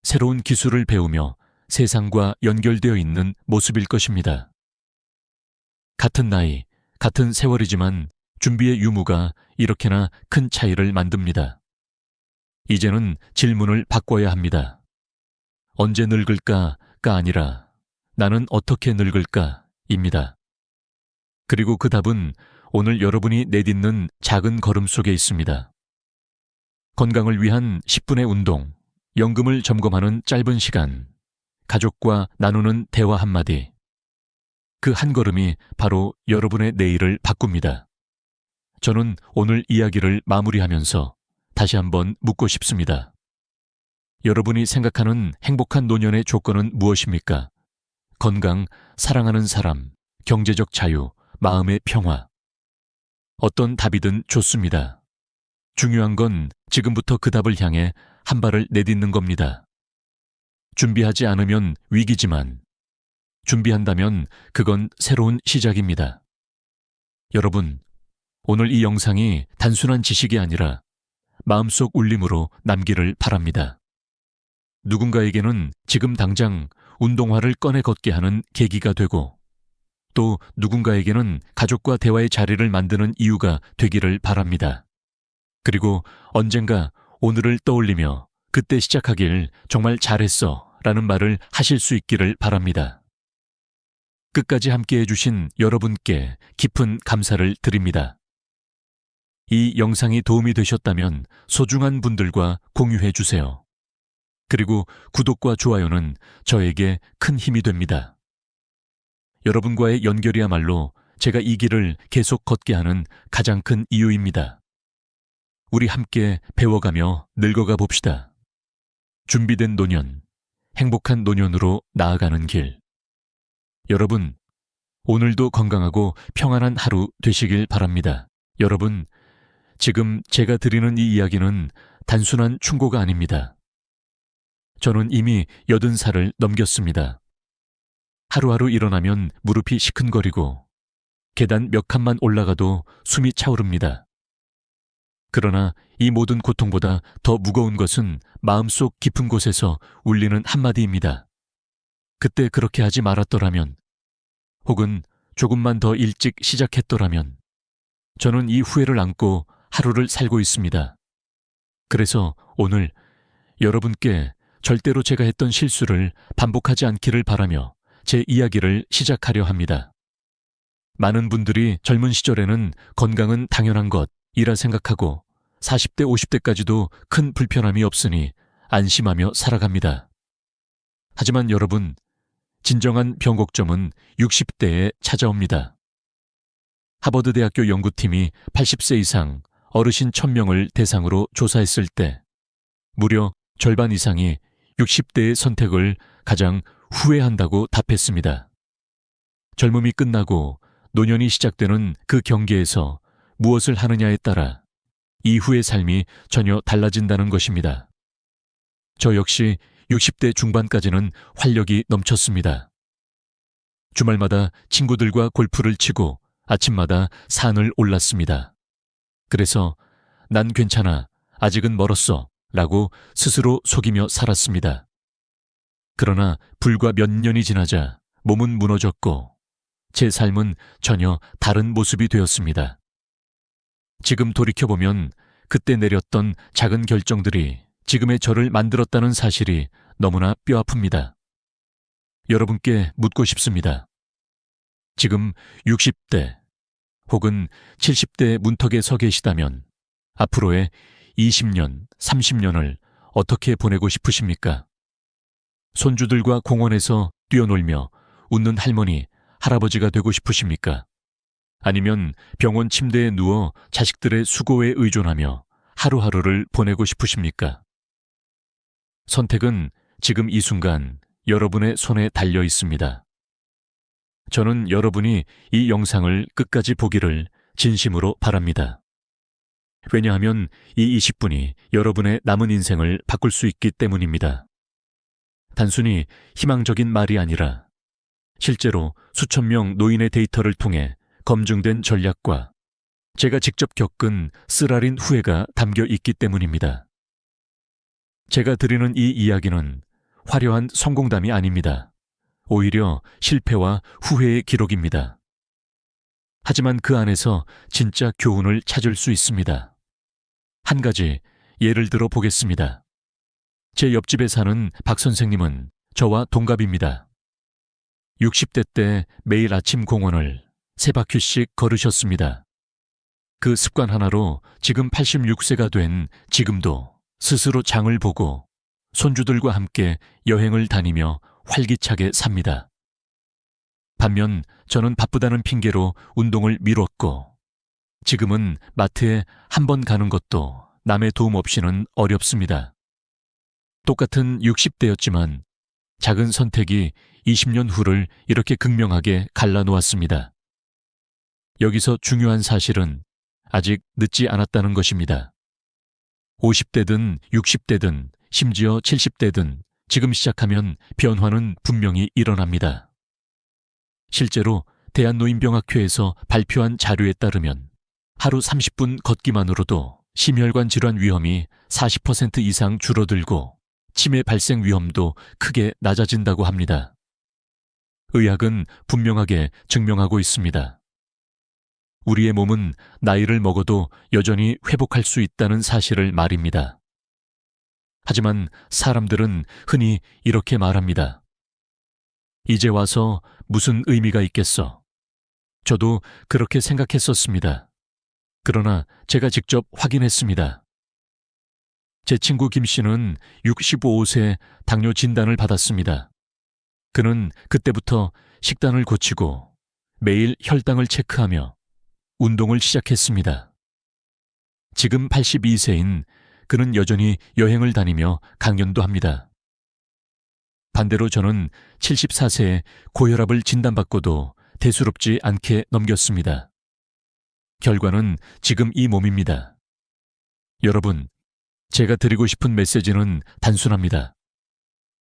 새로운 기술을 배우며 세상과 연결되어 있는 모습일 것입니다. 같은 나이, 같은 세월이지만 준비의 유무가 이렇게나 큰 차이를 만듭니다. 이제는 질문을 바꿔야 합니다. 언제 늙을까가 아니라 나는 어떻게 늙을까입니다. 그리고 그 답은 오늘 여러분이 내딛는 작은 걸음 속에 있습니다. 건강을 위한 10분의 운동, 연금을 점검하는 짧은 시간, 가족과 나누는 대화 한마디. 그 한 걸음이 바로 여러분의 내일을 바꿉니다. 저는 오늘 이야기를 마무리하면서 다시 한번 묻고 싶습니다. 여러분이 생각하는 행복한 노년의 조건은 무엇입니까? 건강, 사랑하는 사람, 경제적 자유, 마음의 평화. 어떤 답이든 좋습니다. 중요한 건 지금부터 그 답을 향해 한 발을 내딛는 겁니다. 준비하지 않으면 위기지만 준비한다면 그건 새로운 시작입니다. 여러분, 오늘 이 영상이 단순한 지식이 아니라 마음속 울림으로 남기를 바랍니다. 누군가에게는 지금 당장 운동화를 꺼내 걷게 하는 계기가 되고 또 누군가에게는 가족과 대화의 자리를 만드는 이유가 되기를 바랍니다. 그리고 언젠가 오늘을 떠올리며 그때 시작하길 정말 잘했어 라는 말을 하실 수 있기를 바랍니다. 끝까지 함께 해주신 여러분께 깊은 감사를 드립니다. 이 영상이 도움이 되셨다면 소중한 분들과 공유해 주세요. 그리고 구독과 좋아요는 저에게 큰 힘이 됩니다. 여러분과의 연결이야말로 제가 이 길을 계속 걷게 하는 가장 큰 이유입니다. 우리 함께 배워가며 늙어가 봅시다. 준비된 노년, 행복한 노년으로 나아가는 길. 여러분, 오늘도 건강하고 평안한 하루 되시길 바랍니다. 여러분, 지금 제가 드리는 이 이야기는 단순한 충고가 아닙니다. 저는 이미 80살을 넘겼습니다. 하루하루 일어나면 무릎이 시큰거리고 계단 몇 칸만 올라가도 숨이 차오릅니다. 그러나 이 모든 고통보다 더 무거운 것은 마음속 깊은 곳에서 울리는 한마디입니다. 그때 그렇게 하지 말았더라면, 혹은 조금만 더 일찍 시작했더라면, 저는 이 후회를 안고 하루를 살고 있습니다. 그래서 오늘 여러분께 절대로 제가 했던 실수를 반복하지 않기를 바라며 제 이야기를 시작하려 합니다. 많은 분들이 젊은 시절에는 건강은 당연한 것이라 생각하고 40대, 50대까지도 큰 불편함이 없으니 안심하며 살아갑니다. 하지만 여러분, 진정한 변곡점은 60대에 찾아옵니다. 하버드 대학교 연구팀이 80세 이상 어르신 1000명을 대상으로 조사했을 때 무려 절반 이상이 60대의 선택을 가장 후회한다고 답했습니다. 젊음이 끝나고 노년이 시작되는 그 경계에서 무엇을 하느냐에 따라 이후의 삶이 전혀 달라진다는 것입니다. 저 역시 60대 중반까지는 활력이 넘쳤습니다. 주말마다 친구들과 골프를 치고 아침마다 산을 올랐습니다. 그래서 난 괜찮아, 아직은 멀었어 라고 스스로 속이며 살았습니다. 그러나 불과 몇 년이 지나자 몸은 무너졌고 제 삶은 전혀 다른 모습이 되었습니다. 지금 돌이켜보면 그때 내렸던 작은 결정들이 지금의 저를 만들었다는 사실이 너무나 뼈아픕니다. 여러분께 묻고 싶습니다. 지금 60대 혹은 70대 문턱에 서 계시다면 앞으로의 20년, 30년을 어떻게 보내고 싶으십니까? 손주들과 공원에서 뛰어놀며 웃는 할머니, 할아버지가 되고 싶으십니까? 아니면 병원 침대에 누워 자식들의 수고에 의존하며 하루하루를 보내고 싶으십니까? 선택은 지금 이 순간 여러분의 손에 달려 있습니다. 저는 여러분이 이 영상을 끝까지 보기를 진심으로 바랍니다. 왜냐하면 이 20분이 여러분의 남은 인생을 바꿀 수 있기 때문입니다. 단순히 희망적인 말이 아니라 실제로 수천 명 노인의 데이터를 통해 검증된 전략과 제가 직접 겪은 쓰라린 후회가 담겨 있기 때문입니다. 제가 드리는 이 이야기는 화려한 성공담이 아닙니다. 오히려 실패와 후회의 기록입니다. 하지만 그 안에서 진짜 교훈을 찾을 수 있습니다. 한 가지 예를 들어 보겠습니다. 제 옆집에 사는 박 선생님은 저와 동갑입니다. 60대 때 매일 아침 공원을 3바퀴씩 걸으셨습니다. 그 습관 하나로 지금 86세가 된 지금도 스스로 장을 보고 손주들과 함께 여행을 다니며 활기차게 삽니다. 반면 저는 바쁘다는 핑계로 운동을 미뤘고 지금은 마트에 한 번 가는 것도 남의 도움 없이는 어렵습니다. 똑같은 60대였지만 작은 선택이 20년 후를 이렇게 극명하게 갈라놓았습니다. 여기서 중요한 사실은 아직 늦지 않았다는 것입니다. 50대든 60대든 심지어 70대든 지금 시작하면 변화는 분명히 일어납니다. 실제로 대한노인병학회에서 발표한 자료에 따르면 하루 30분 걷기만으로도 심혈관 질환 위험이 40% 이상 줄어들고 치매 발생 위험도 크게 낮아진다고 합니다. 의학은 분명하게 증명하고 있습니다. 우리의 몸은 나이를 먹어도 여전히 회복할 수 있다는 사실을 말입니다. 하지만 사람들은 흔히 이렇게 말합니다. 이제 와서 무슨 의미가 있겠어? 저도 그렇게 생각했었습니다. 그러나 제가 직접 확인했습니다. 제 친구 김 씨는 65세 당뇨 진단을 받았습니다. 그는 그때부터 식단을 고치고 매일 혈당을 체크하며 운동을 시작했습니다. 지금 82세인 그는 여전히 여행을 다니며 강연도 합니다. 반대로 저는 74세에 고혈압을 진단받고도 대수롭지 않게 넘겼습니다. 결과는 지금 이 몸입니다. 여러분, 제가 드리고 싶은 메시지는 단순합니다.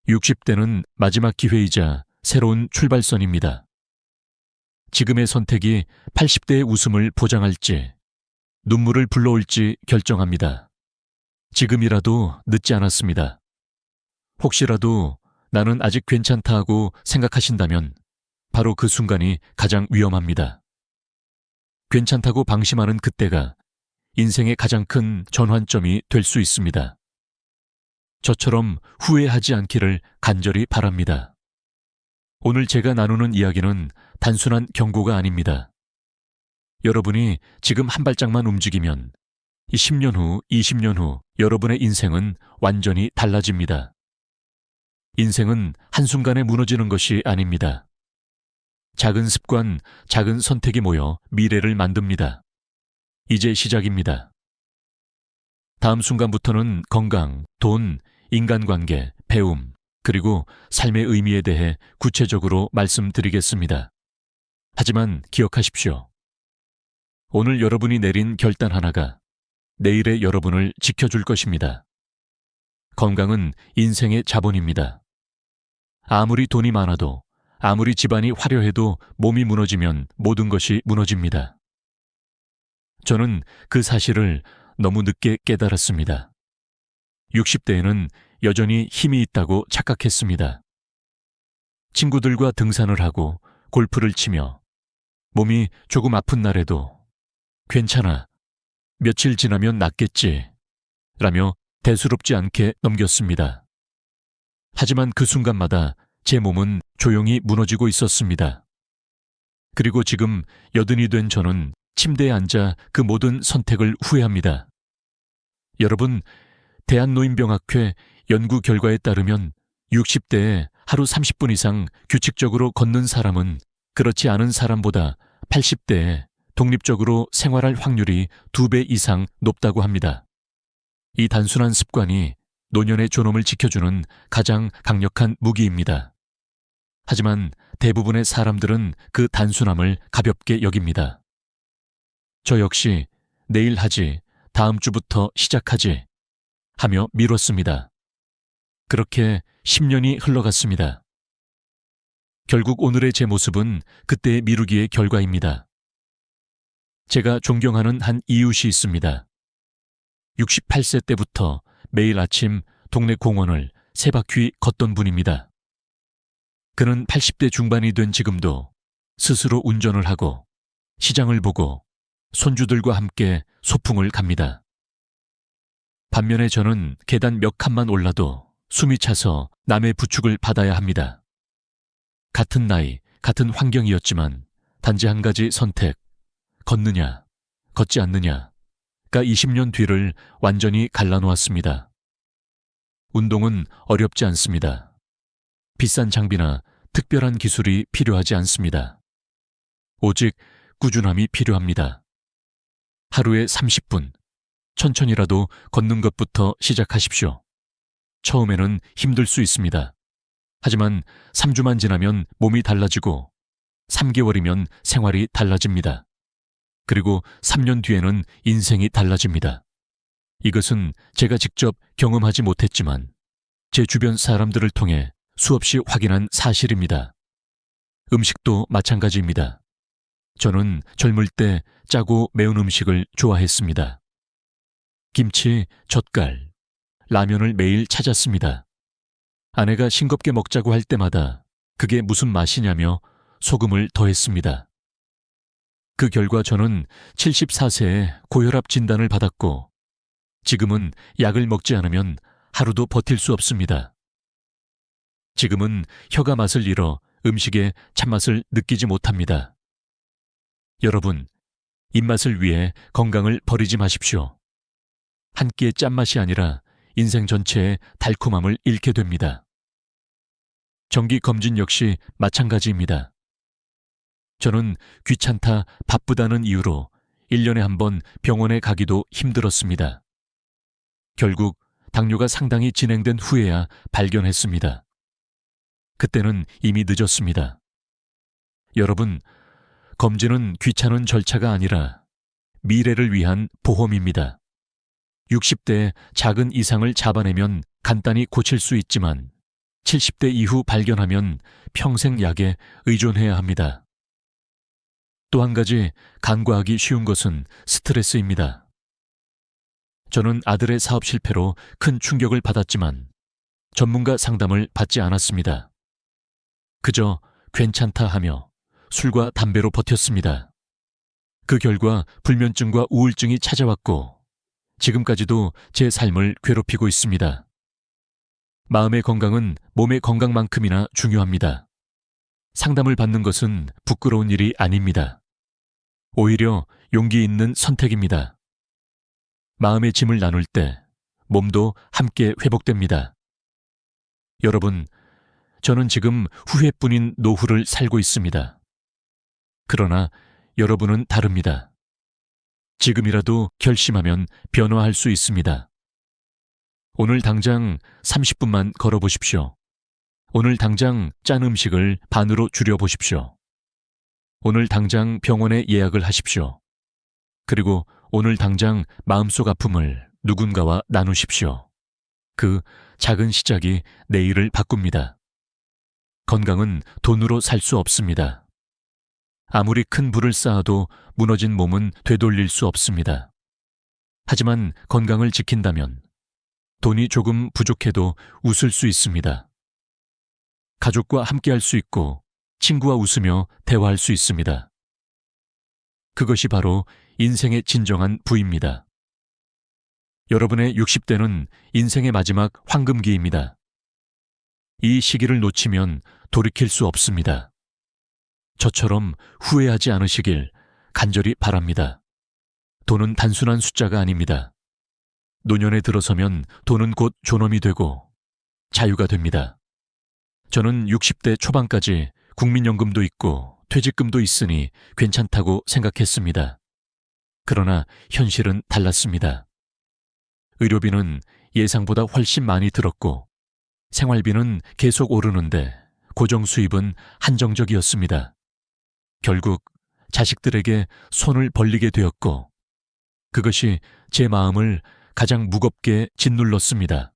60대는 마지막 기회이자 새로운 출발선입니다. 지금의 선택이 80대의 웃음을 보장할지, 눈물을 불러올지 결정합니다. 지금이라도 늦지 않았습니다. 혹시라도 나는 아직 괜찮다 하고 생각하신다면 바로 그 순간이 가장 위험합니다. 괜찮다고 방심하는 그때가 인생의 가장 큰 전환점이 될 수 있습니다. 저처럼 후회하지 않기를 간절히 바랍니다. 오늘 제가 나누는 이야기는 단순한 경고가 아닙니다. 여러분이 지금 한 발짝만 움직이면 10년 후, 20년 후 여러분의 인생은 완전히 달라집니다. 인생은 한순간에 무너지는 것이 아닙니다. 작은 습관, 작은 선택이 모여 미래를 만듭니다. 이제 시작입니다. 다음 순간부터는 건강, 돈, 인간관계, 배움, 그리고 삶의 의미에 대해 구체적으로 말씀드리겠습니다. 하지만 기억하십시오. 오늘 여러분이 내린 결단 하나가 내일의 여러분을 지켜줄 것입니다. 건강은 인생의 자본입니다. 아무리 돈이 많아도, 아무리 집안이 화려해도 몸이 무너지면 모든 것이 무너집니다. 저는 그 사실을 너무 늦게 깨달았습니다. 60대에는 여전히 힘이 있다고 착각했습니다. 친구들과 등산을 하고 골프를 치며 몸이 조금 아픈 날에도 괜찮아, 며칠 지나면 낫겠지 라며 대수롭지 않게 넘겼습니다. 하지만 그 순간마다 제 몸은 조용히 무너지고 있었습니다. 그리고 지금 80이 된 저는 침대에 앉아 그 모든 선택을 후회합니다. 여러분, 대한노인병학회 연구 결과에 따르면 60대에 하루 30분 이상 규칙적으로 걷는 사람은 그렇지 않은 사람보다 80대에 독립적으로 생활할 확률이 2배 이상 높다고 합니다. 이 단순한 습관이 노년의 존엄을 지켜주는 가장 강력한 무기입니다. 하지만 대부분의 사람들은 그 단순함을 가볍게 여깁니다. 저 역시 내일 하지, 다음 주부터 시작하지 하며 미뤘습니다. 그렇게 10년이 흘러갔습니다. 결국 오늘의 제 모습은 그때의 미루기의 결과입니다. 제가 존경하는 한 이웃이 있습니다. 68세 때부터 매일 아침 동네 공원을 3바퀴 걷던 분입니다. 그는 80대 중반이 된 지금도 스스로 운전을 하고 시장을 보고 손주들과 함께 소풍을 갑니다. 반면에 저는 계단 몇 칸만 올라도 숨이 차서 남의 부축을 받아야 합니다. 같은 나이, 같은 환경이었지만 단지 한 가지 선택, 걷느냐, 걷지 않느냐가 20년 뒤를 완전히 갈라놓았습니다. 운동은 어렵지 않습니다. 비싼 장비나 특별한 기술이 필요하지 않습니다. 오직 꾸준함이 필요합니다. 하루에 30분, 천천히라도 걷는 것부터 시작하십시오. 처음에는 힘들 수 있습니다. 하지만 3주만 지나면 몸이 달라지고 3개월이면 생활이 달라집니다. 그리고 3년 뒤에는 인생이 달라집니다. 이것은 제가 직접 경험하지 못했지만 제 주변 사람들을 통해 수없이 확인한 사실입니다. 음식도 마찬가지입니다. 저는 젊을 때 짜고 매운 음식을 좋아했습니다. 김치, 젓갈, 라면을 매일 찾았습니다. 아내가 싱겁게 먹자고 할 때마다 그게 무슨 맛이냐며 소금을 더했습니다. 그 결과 저는 74세에 고혈압 진단을 받았고 지금은 약을 먹지 않으면 하루도 버틸 수 없습니다. 지금은 혀가 맛을 잃어 음식의 참맛을 느끼지 못합니다. 여러분, 입맛을 위해 건강을 버리지 마십시오. 한 끼의 짠맛이 아니라 인생 전체의 달콤함을 잃게 됩니다. 정기 검진 역시 마찬가지입니다. 저는 귀찮다, 바쁘다는 이유로 1년에 한 번 병원에 가기도 힘들었습니다. 결국 당뇨가 상당히 진행된 후에야 발견했습니다. 그때는 이미 늦었습니다. 여러분, 검진은 귀찮은 절차가 아니라 미래를 위한 보험입니다. 60대에 작은 이상을 잡아내면 간단히 고칠 수 있지만 70대 이후 발견하면 평생 약에 의존해야 합니다. 또 한 가지 간과하기 쉬운 것은 스트레스입니다. 저는 아들의 사업 실패로 큰 충격을 받았지만 전문가 상담을 받지 않았습니다. 그저 괜찮다 하며 술과 담배로 버텼습니다. 그 결과 불면증과 우울증이 찾아왔고 지금까지도 제 삶을 괴롭히고 있습니다. 마음의 건강은 몸의 건강만큼이나 중요합니다. 상담을 받는 것은 부끄러운 일이 아닙니다. 오히려 용기 있는 선택입니다. 마음의 짐을 나눌 때 몸도 함께 회복됩니다. 여러분, 저는 지금 후회뿐인 노후를 살고 있습니다. 그러나 여러분은 다릅니다. 지금이라도 결심하면 변화할 수 있습니다. 오늘 당장 30분만 걸어보십시오. 오늘 당장 짠 음식을 반으로 줄여보십시오. 오늘 당장 병원에 예약을 하십시오. 그리고 오늘 당장 마음속 아픔을 누군가와 나누십시오. 그 작은 시작이 내일을 바꿉니다. 건강은 돈으로 살 수 없습니다. 아무리 큰 부를 쌓아도 무너진 몸은 되돌릴 수 없습니다. 하지만 건강을 지킨다면 돈이 조금 부족해도 웃을 수 있습니다. 가족과 함께할 수 있고 친구와 웃으며 대화할 수 있습니다. 그것이 바로 인생의 진정한 부입니다. 여러분의 60대는 인생의 마지막 황금기입니다. 이 시기를 놓치면 돌이킬 수 없습니다. 저처럼 후회하지 않으시길 간절히 바랍니다. 돈은 단순한 숫자가 아닙니다. 노년에 들어서면 돈은 곧 존엄이 되고 자유가 됩니다. 저는 60대 초반까지 국민연금도 있고 퇴직금도 있으니 괜찮다고 생각했습니다. 그러나 현실은 달랐습니다. 의료비는 예상보다 훨씬 많이 들었고 생활비는 계속 오르는데 고정 수입은 한정적이었습니다. 결국 자식들에게 손을 벌리게 되었고 그것이 제 마음을 가장 무겁게 짓눌렀습니다.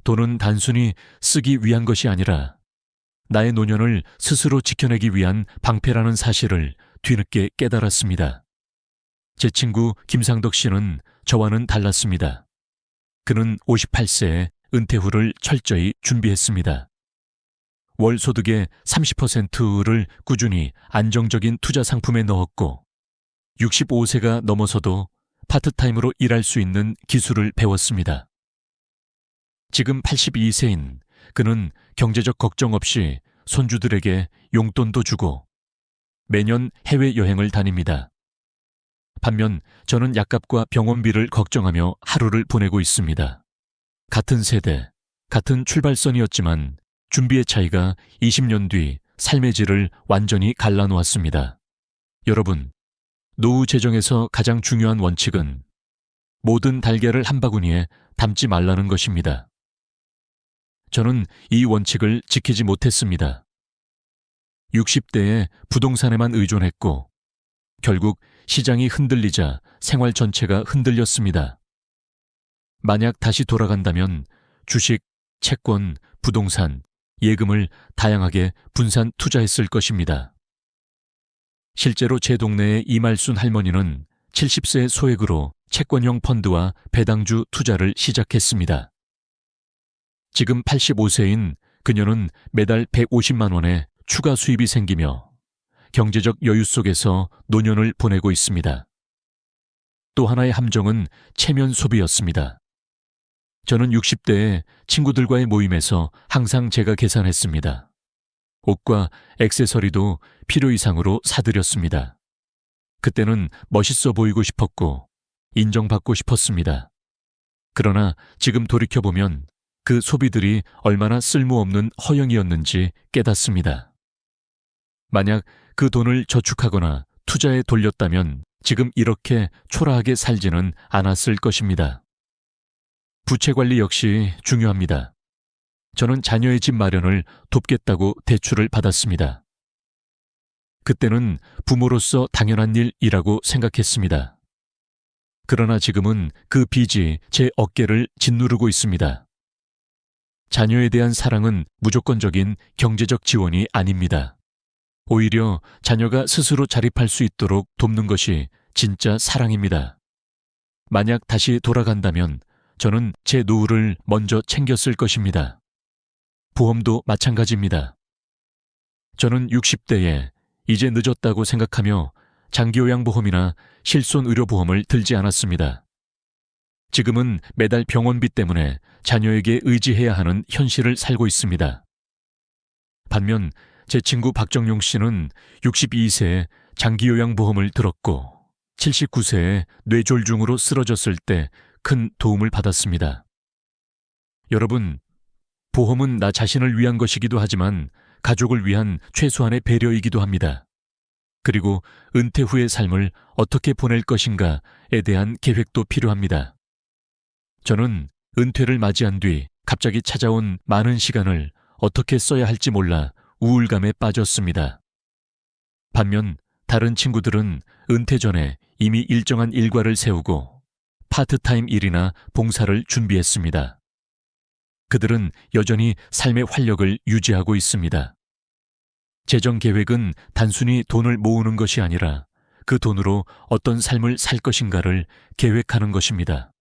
돈은 단순히 쓰기 위한 것이 아니라 나의 노년을 스스로 지켜내기 위한 방패라는 사실을 뒤늦게 깨달았습니다. 제 친구 김상덕 씨는 저와는 달랐습니다. 그는 58세에 은퇴 후를 철저히 준비했습니다. 월 소득의 30%를 꾸준히 안정적인 투자 상품에 넣었고 65세가 넘어서도 파트타임으로 일할 수 있는 기술을 배웠습니다. 지금 82세인 그는 경제적 걱정 없이 손주들에게 용돈도 주고 매년 해외여행을 다닙니다. 반면 저는 약값과 병원비를 걱정하며 하루를 보내고 있습니다. 같은 세대, 같은 출발선이었지만 준비의 차이가 20년 뒤 삶의 질을 완전히 갈라놓았습니다. 여러분, 노후 재정에서 가장 중요한 원칙은 모든 달걀을 한 바구니에 담지 말라는 것입니다. 저는 이 원칙을 지키지 못했습니다. 60대에 부동산에만 의존했고 결국 시장이 흔들리자 생활 전체가 흔들렸습니다. 만약 다시 돌아간다면 주식, 채권, 부동산, 예금을 다양하게 분산 투자했을 것입니다. 실제로 제 동네의 이말순 할머니는 70세 소액으로 채권형 펀드와 배당주 투자를 시작했습니다. 지금 85세인 그녀는 매달 150만 원의 추가 수입이 생기며 경제적 여유 속에서 노년을 보내고 있습니다. 또 하나의 함정은 체면 소비였습니다. 저는 60대에 친구들과의 모임에서 항상 제가 계산했습니다. 옷과 액세서리도 필요 이상으로 사들였습니다. 그때는 멋있어 보이고 싶었고 인정받고 싶었습니다. 그러나 지금 돌이켜보면 그 소비들이 얼마나 쓸모없는 허영이었는지 깨닫습니다. 만약 그 돈을 저축하거나 투자에 돌렸다면 지금 이렇게 초라하게 살지는 않았을 것입니다. 부채 관리 역시 중요합니다. 저는 자녀의 집 마련을 돕겠다고 대출을 받았습니다. 그때는 부모로서 당연한 일이라고 생각했습니다. 그러나 지금은 그 빚이 제 어깨를 짓누르고 있습니다. 자녀에 대한 사랑은 무조건적인 경제적 지원이 아닙니다. 오히려 자녀가 스스로 자립할 수 있도록 돕는 것이 진짜 사랑입니다. 만약 다시 돌아간다면 저는 제 노후를 먼저 챙겼을 것입니다. 보험도 마찬가지입니다. 저는 60대에 이제 늦었다고 생각하며 장기요양보험이나 실손의료보험을 들지 않았습니다. 지금은 매달 병원비 때문에 자녀에게 의지해야 하는 현실을 살고 있습니다. 반면 제 친구 박정용 씨는 62세에 장기요양보험을 들었고 79세에 뇌졸중으로 쓰러졌을 때 큰 도움을 받았습니다. 여러분, 보험은 나 자신을 위한 것이기도 하지만 가족을 위한 최소한의 배려이기도 합니다. 그리고 은퇴 후의 삶을 어떻게 보낼 것인가에 대한 계획도 필요합니다. 저는 은퇴를 맞이한 뒤 갑자기 찾아온 많은 시간을 어떻게 써야 할지 몰라 우울감에 빠졌습니다. 반면 다른 친구들은 은퇴 전에 이미 일정한 일과를 세우고 파트타임 일이나 봉사를 준비했습니다. 그들은 여전히 삶의 활력을 유지하고 있습니다. 재정 계획은 단순히 돈을 모으는 것이 아니라 그 돈으로 어떤 삶을 살 것인가를 계획하는 것입니다.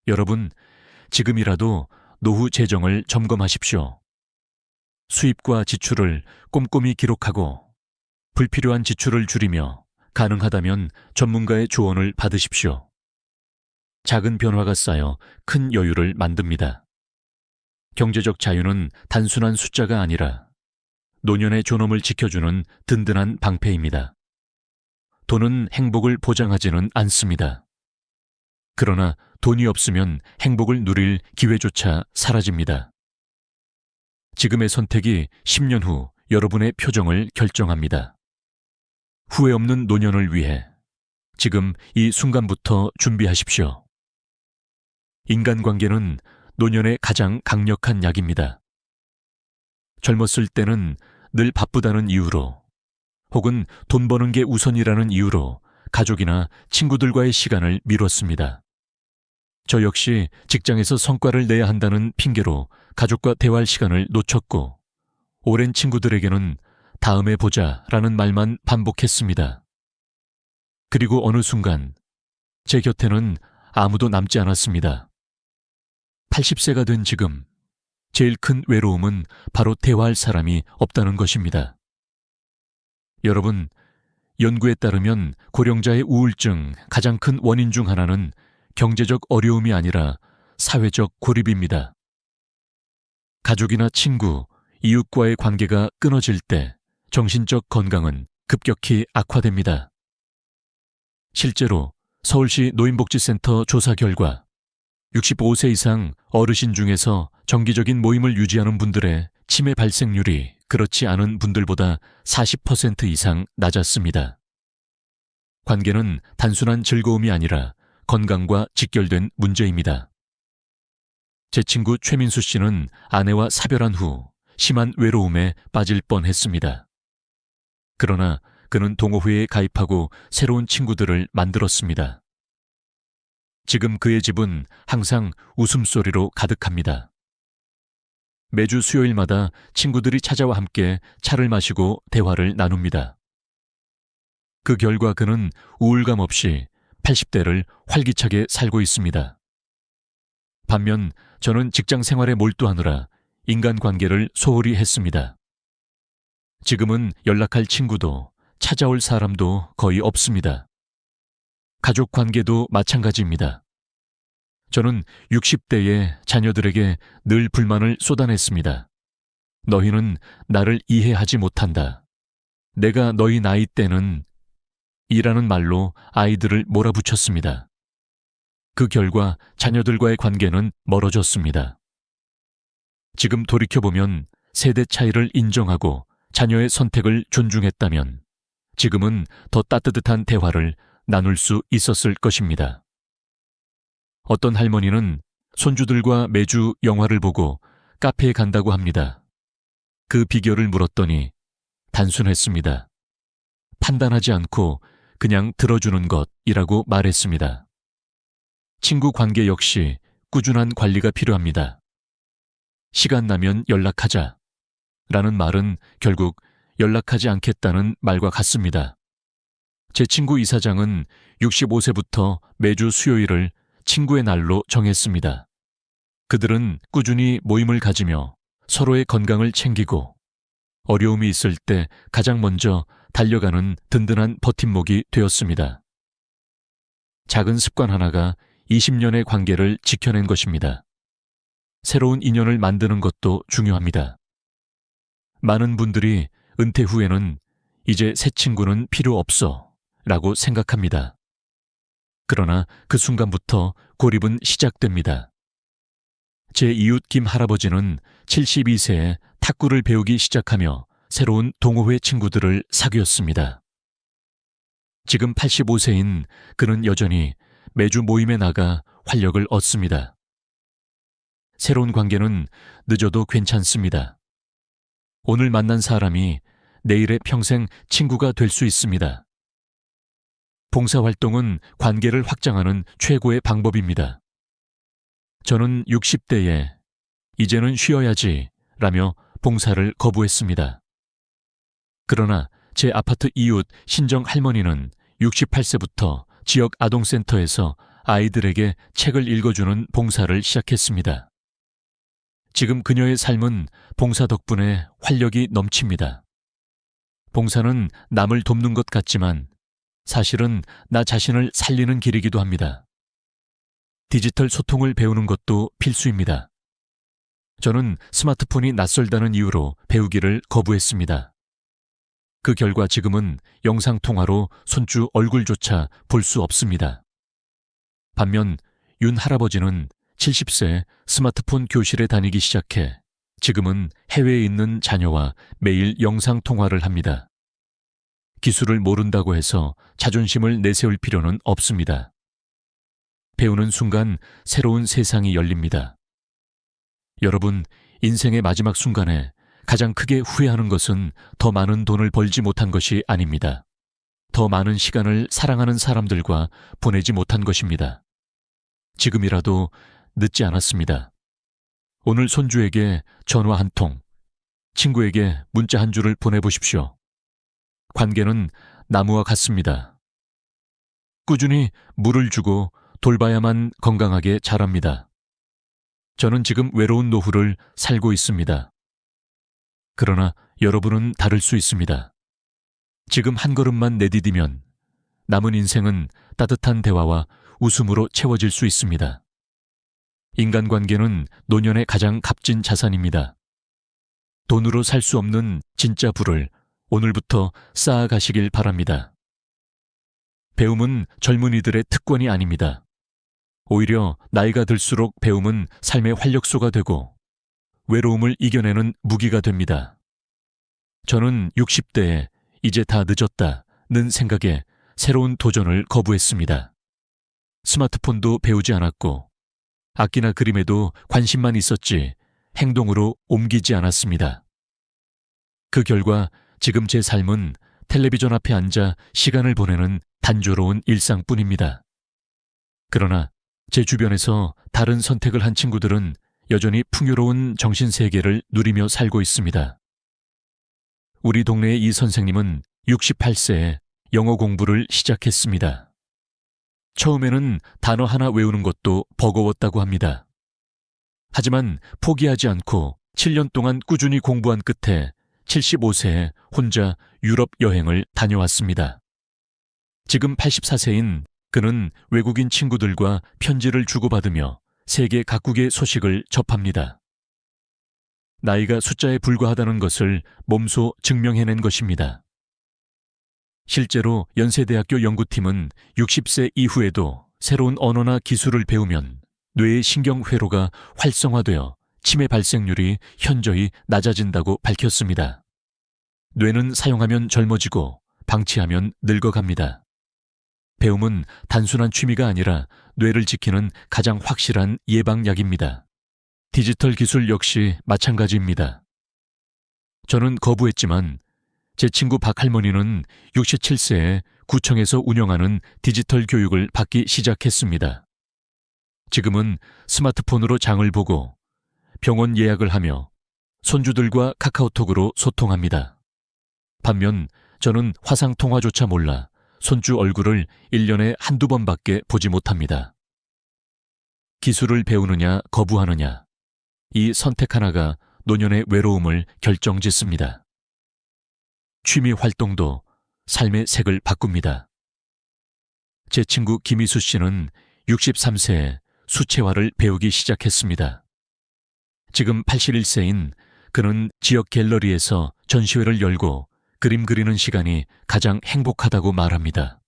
여러분, 지금이라도 노후 재정을 점검하십시오. 수입과 지출을 꼼꼼히 기록하고 불필요한 지출을 줄이며 가능하다면 전문가의 조언을 받으십시오. 작은 변화가 쌓여 큰 여유를 만듭니다. 경제적 자유는 단순한 숫자가 아니라 노년의 존엄을 지켜주는 든든한 방패입니다. 돈은 행복을 보장하지는 않습니다. 그러나 돈이 없으면 행복을 누릴 기회조차 사라집니다. 지금의 선택이 10년 후 여러분의 표정을 결정합니다. 후회 없는 노년을 위해 지금 이 순간부터 준비하십시오. 인간관계는 노년의 가장 강력한 약입니다. 젊었을 때는 늘 바쁘다는 이유로 혹은 돈 버는 게 우선이라는 이유로 가족이나 친구들과의 시간을 미뤘습니다. 저 역시 직장에서 성과를 내야 한다는 핑계로 가족과 대화할 시간을 놓쳤고 오랜 친구들에게는 다음에 보자라는 말만 반복했습니다. 그리고 어느 순간 제 곁에는 아무도 남지 않았습니다. 80세가 된 지금 제일 큰 외로움은 바로 대화할 사람이 없다는 것입니다. 여러분, 연구에 따르면 고령자의 우울증 가장 큰 원인 중 하나는 경제적 어려움이 아니라 사회적 고립입니다. 가족이나 친구, 이웃과의 관계가 끊어질 때 정신적 건강은 급격히 악화됩니다. 실제로 서울시 노인복지센터 조사 결과 65세 이상 어르신 중에서 정기적인 모임을 유지하는 분들의 치매 발생률이 그렇지 않은 분들보다 40% 이상 낮았습니다. 관계는 단순한 즐거움이 아니라 건강과 직결된 문제입니다. 제 친구 최민수 씨는 아내와 사별한 후 심한 외로움에 빠질 뻔했습니다. 그러나 그는 동호회에 가입하고 새로운 친구들을 만들었습니다. 지금 그의 집은 항상 웃음소리로 가득합니다. 매주 수요일마다 친구들이 찾아와 함께 차를 마시고 대화를 나눕니다. 그 결과 그는 우울감 없이 80대를 활기차게 살고 있습니다. 반면 저는 직장 생활에 몰두하느라 인간관계를 소홀히 했습니다. 지금은 연락할 친구도 찾아올 사람도 거의 없습니다. 가족 관계도 마찬가지입니다. 저는 60대의 자녀들에게 늘 불만을 쏟아냈습니다. 너희는 나를 이해하지 못한다. 내가 너희 나이 때는 이라는 말로 아이들을 몰아붙였습니다. 그 결과 자녀들과의 관계는 멀어졌습니다. 지금 돌이켜보면 세대 차이를 인정하고 자녀의 선택을 존중했다면 지금은 더 따뜻한 대화를 나눌 수 있었을 것입니다. 어떤 할머니는 손주들과 매주 영화를 보고 카페에 간다고 합니다. 그 비결을 물었더니 단순했습니다. 판단하지 않고 그냥 들어주는 것이라고 말했습니다. 친구 관계 역시 꾸준한 관리가 필요합니다. 시간 나면 연락하자 라는 말은 결국 연락하지 않겠다는 말과 같습니다. 제 친구 이사장은 65세부터 매주 수요일을 친구의 날로 정했습니다. 그들은 꾸준히 모임을 가지며 서로의 건강을 챙기고 어려움이 있을 때 가장 먼저 달려가는 든든한 버팀목이 되었습니다. 작은 습관 하나가 20년의 관계를 지켜낸 것입니다. 새로운 인연을 만드는 것도 중요합니다. 많은 분들이 은퇴 후에는 이제 새 친구는 필요 없어 라고 생각합니다. 그러나 그 순간부터 고립은 시작됩니다. 제 이웃 김 할아버지는 72세에 탁구를 배우기 시작하며 새로운 동호회 친구들을 사귀었습니다. 지금 85세인 그는 여전히 매주 모임에 나가 활력을 얻습니다. 새로운 관계는 늦어도 괜찮습니다. 오늘 만난 사람이 내일의 평생 친구가 될 수 있습니다. 봉사활동은 관계를 확장하는 최고의 방법입니다. 저는 60대에 이제는 쉬어야지 라며 봉사를 거부했습니다. 그러나 제 아파트 이웃 신정 할머니는 68세부터 지역 아동센터에서 아이들에게 책을 읽어주는 봉사를 시작했습니다. 지금 그녀의 삶은 봉사 덕분에 활력이 넘칩니다. 봉사는 남을 돕는 것 같지만 사실은 나 자신을 살리는 길이기도 합니다. 디지털 소통을 배우는 것도 필수입니다. 저는 스마트폰이 낯설다는 이유로 배우기를 거부했습니다. 그 결과 지금은 영상통화로 손주 얼굴조차 볼 수 없습니다. 반면 윤 할아버지는 70세 스마트폰 교실에 다니기 시작해 지금은 해외에 있는 자녀와 매일 영상통화를 합니다. 기술을 모른다고 해서 자존심을 내세울 필요는 없습니다. 배우는 순간 새로운 세상이 열립니다. 여러분, 인생의 마지막 순간에 가장 크게 후회하는 것은 더 많은 돈을 벌지 못한 것이 아닙니다. 더 많은 시간을 사랑하는 사람들과 보내지 못한 것입니다. 지금이라도 늦지 않았습니다. 오늘 손주에게 전화 한 통, 친구에게 문자 한 줄을 보내보십시오. 관계는 나무와 같습니다. 꾸준히 물을 주고 돌봐야만 건강하게 자랍니다. 저는 지금 외로운 노후를 살고 있습니다. 그러나 여러분은 다를 수 있습니다. 지금 한 걸음만 내디디면 남은 인생은 따뜻한 대화와 웃음으로 채워질 수 있습니다. 인간관계는 노년의 가장 값진 자산입니다. 돈으로 살 수 없는 진짜 부를 오늘부터 쌓아가시길 바랍니다. 배움은 젊은이들의 특권이 아닙니다. 오히려 나이가 들수록 배움은 삶의 활력소가 되고 외로움을 이겨내는 무기가 됩니다. 저는 60대에 이제 다 늦었다는 생각에 새로운 도전을 거부했습니다. 스마트폰도 배우지 않았고 악기나 그림에도 관심만 있었지 행동으로 옮기지 않았습니다. 그 결과 지금 제 삶은 텔레비전 앞에 앉아 시간을 보내는 단조로운 일상뿐입니다. 그러나 제 주변에서 다른 선택을 한 친구들은 여전히 풍요로운 정신세계를 누리며 살고 있습니다. 우리 동네의 이 선생님은 68세에 영어 공부를 시작했습니다. 처음에는 단어 하나 외우는 것도 버거웠다고 합니다. 하지만 포기하지 않고 7년 동안 꾸준히 공부한 끝에 75세에 혼자 유럽 여행을 다녀왔습니다. 지금 84세인 그는 외국인 친구들과 편지를 주고받으며 세계 각국의 소식을 접합니다. 나이가 숫자에 불과하다는 것을 몸소 증명해낸 것입니다. 실제로 연세대학교 연구팀은 60세 이후에도 새로운 언어나 기술을 배우면 뇌의 신경회로가 활성화되어 치매 발생률이 현저히 낮아진다고 밝혔습니다. 뇌는 사용하면 젊어지고 방치하면 늙어갑니다. 배움은 단순한 취미가 아니라 뇌를 지키는 가장 확실한 예방약입니다. 디지털 기술 역시 마찬가지입니다. 저는 거부했지만 제 친구 박할머니는 67세에 구청에서 운영하는 디지털 교육을 받기 시작했습니다. 지금은 스마트폰으로 장을 보고 병원 예약을 하며 손주들과 카카오톡으로 소통합니다. 반면 저는 화상통화조차 몰라 손주 얼굴을 1년에 한두 번밖에 보지 못합니다. 기술을 배우느냐 거부하느냐, 이 선택 하나가 노년의 외로움을 결정짓습니다. 취미 활동도 삶의 색을 바꿉니다. 제 친구 김희수 씨는 63세에 수채화를 배우기 시작했습니다. 지금 81세인 그는 지역 갤러리에서 전시회를 열고 그림 그리는 시간이 가장 행복하다고 말합니다.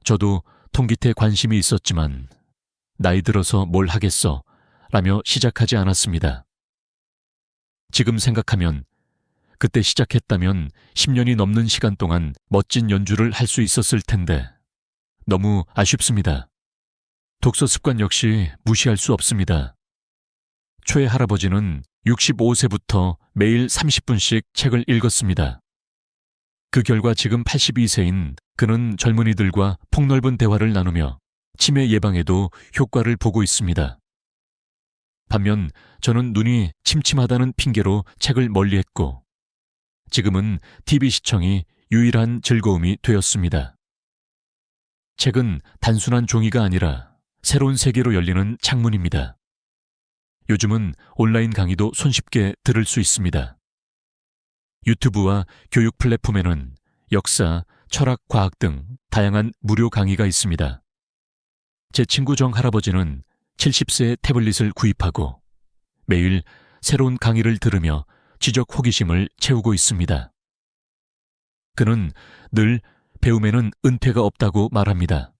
저도 통기태 관심이 있었지만 나이 들어서 뭘 하겠어 라며 시작하지 않았습니다. 지금 생각하면 그때 시작했다면 10년이 넘는 시간 동안 멋진 연주를 할 수 있었을 텐데 너무 아쉽습니다. 독서 습관 역시 무시할 수 없습니다. 초의 할아버지는 65세부터 매일 30분씩 책을 읽었습니다. 그 결과 지금 82세인 그는 젊은이들과 폭넓은 대화를 나누며 치매 예방에도 효과를 보고 있습니다. 반면 저는 눈이 침침하다는 핑계로 책을 멀리했고 지금은 TV 시청이 유일한 즐거움이 되었습니다. 책은 단순한 종이가 아니라 새로운 세계로 열리는 창문입니다. 요즘은 온라인 강의도 손쉽게 들을 수 있습니다. 유튜브와 교육 플랫폼에는 역사, 철학, 과학 등 다양한 무료 강의가 있습니다. 제 친구 정 할아버지는 70세의 태블릿을 구입하고 매일 새로운 강의를 들으며 지적 호기심을 채우고 있습니다. 그는 늘 배움에는 은퇴가 없다고 말합니다.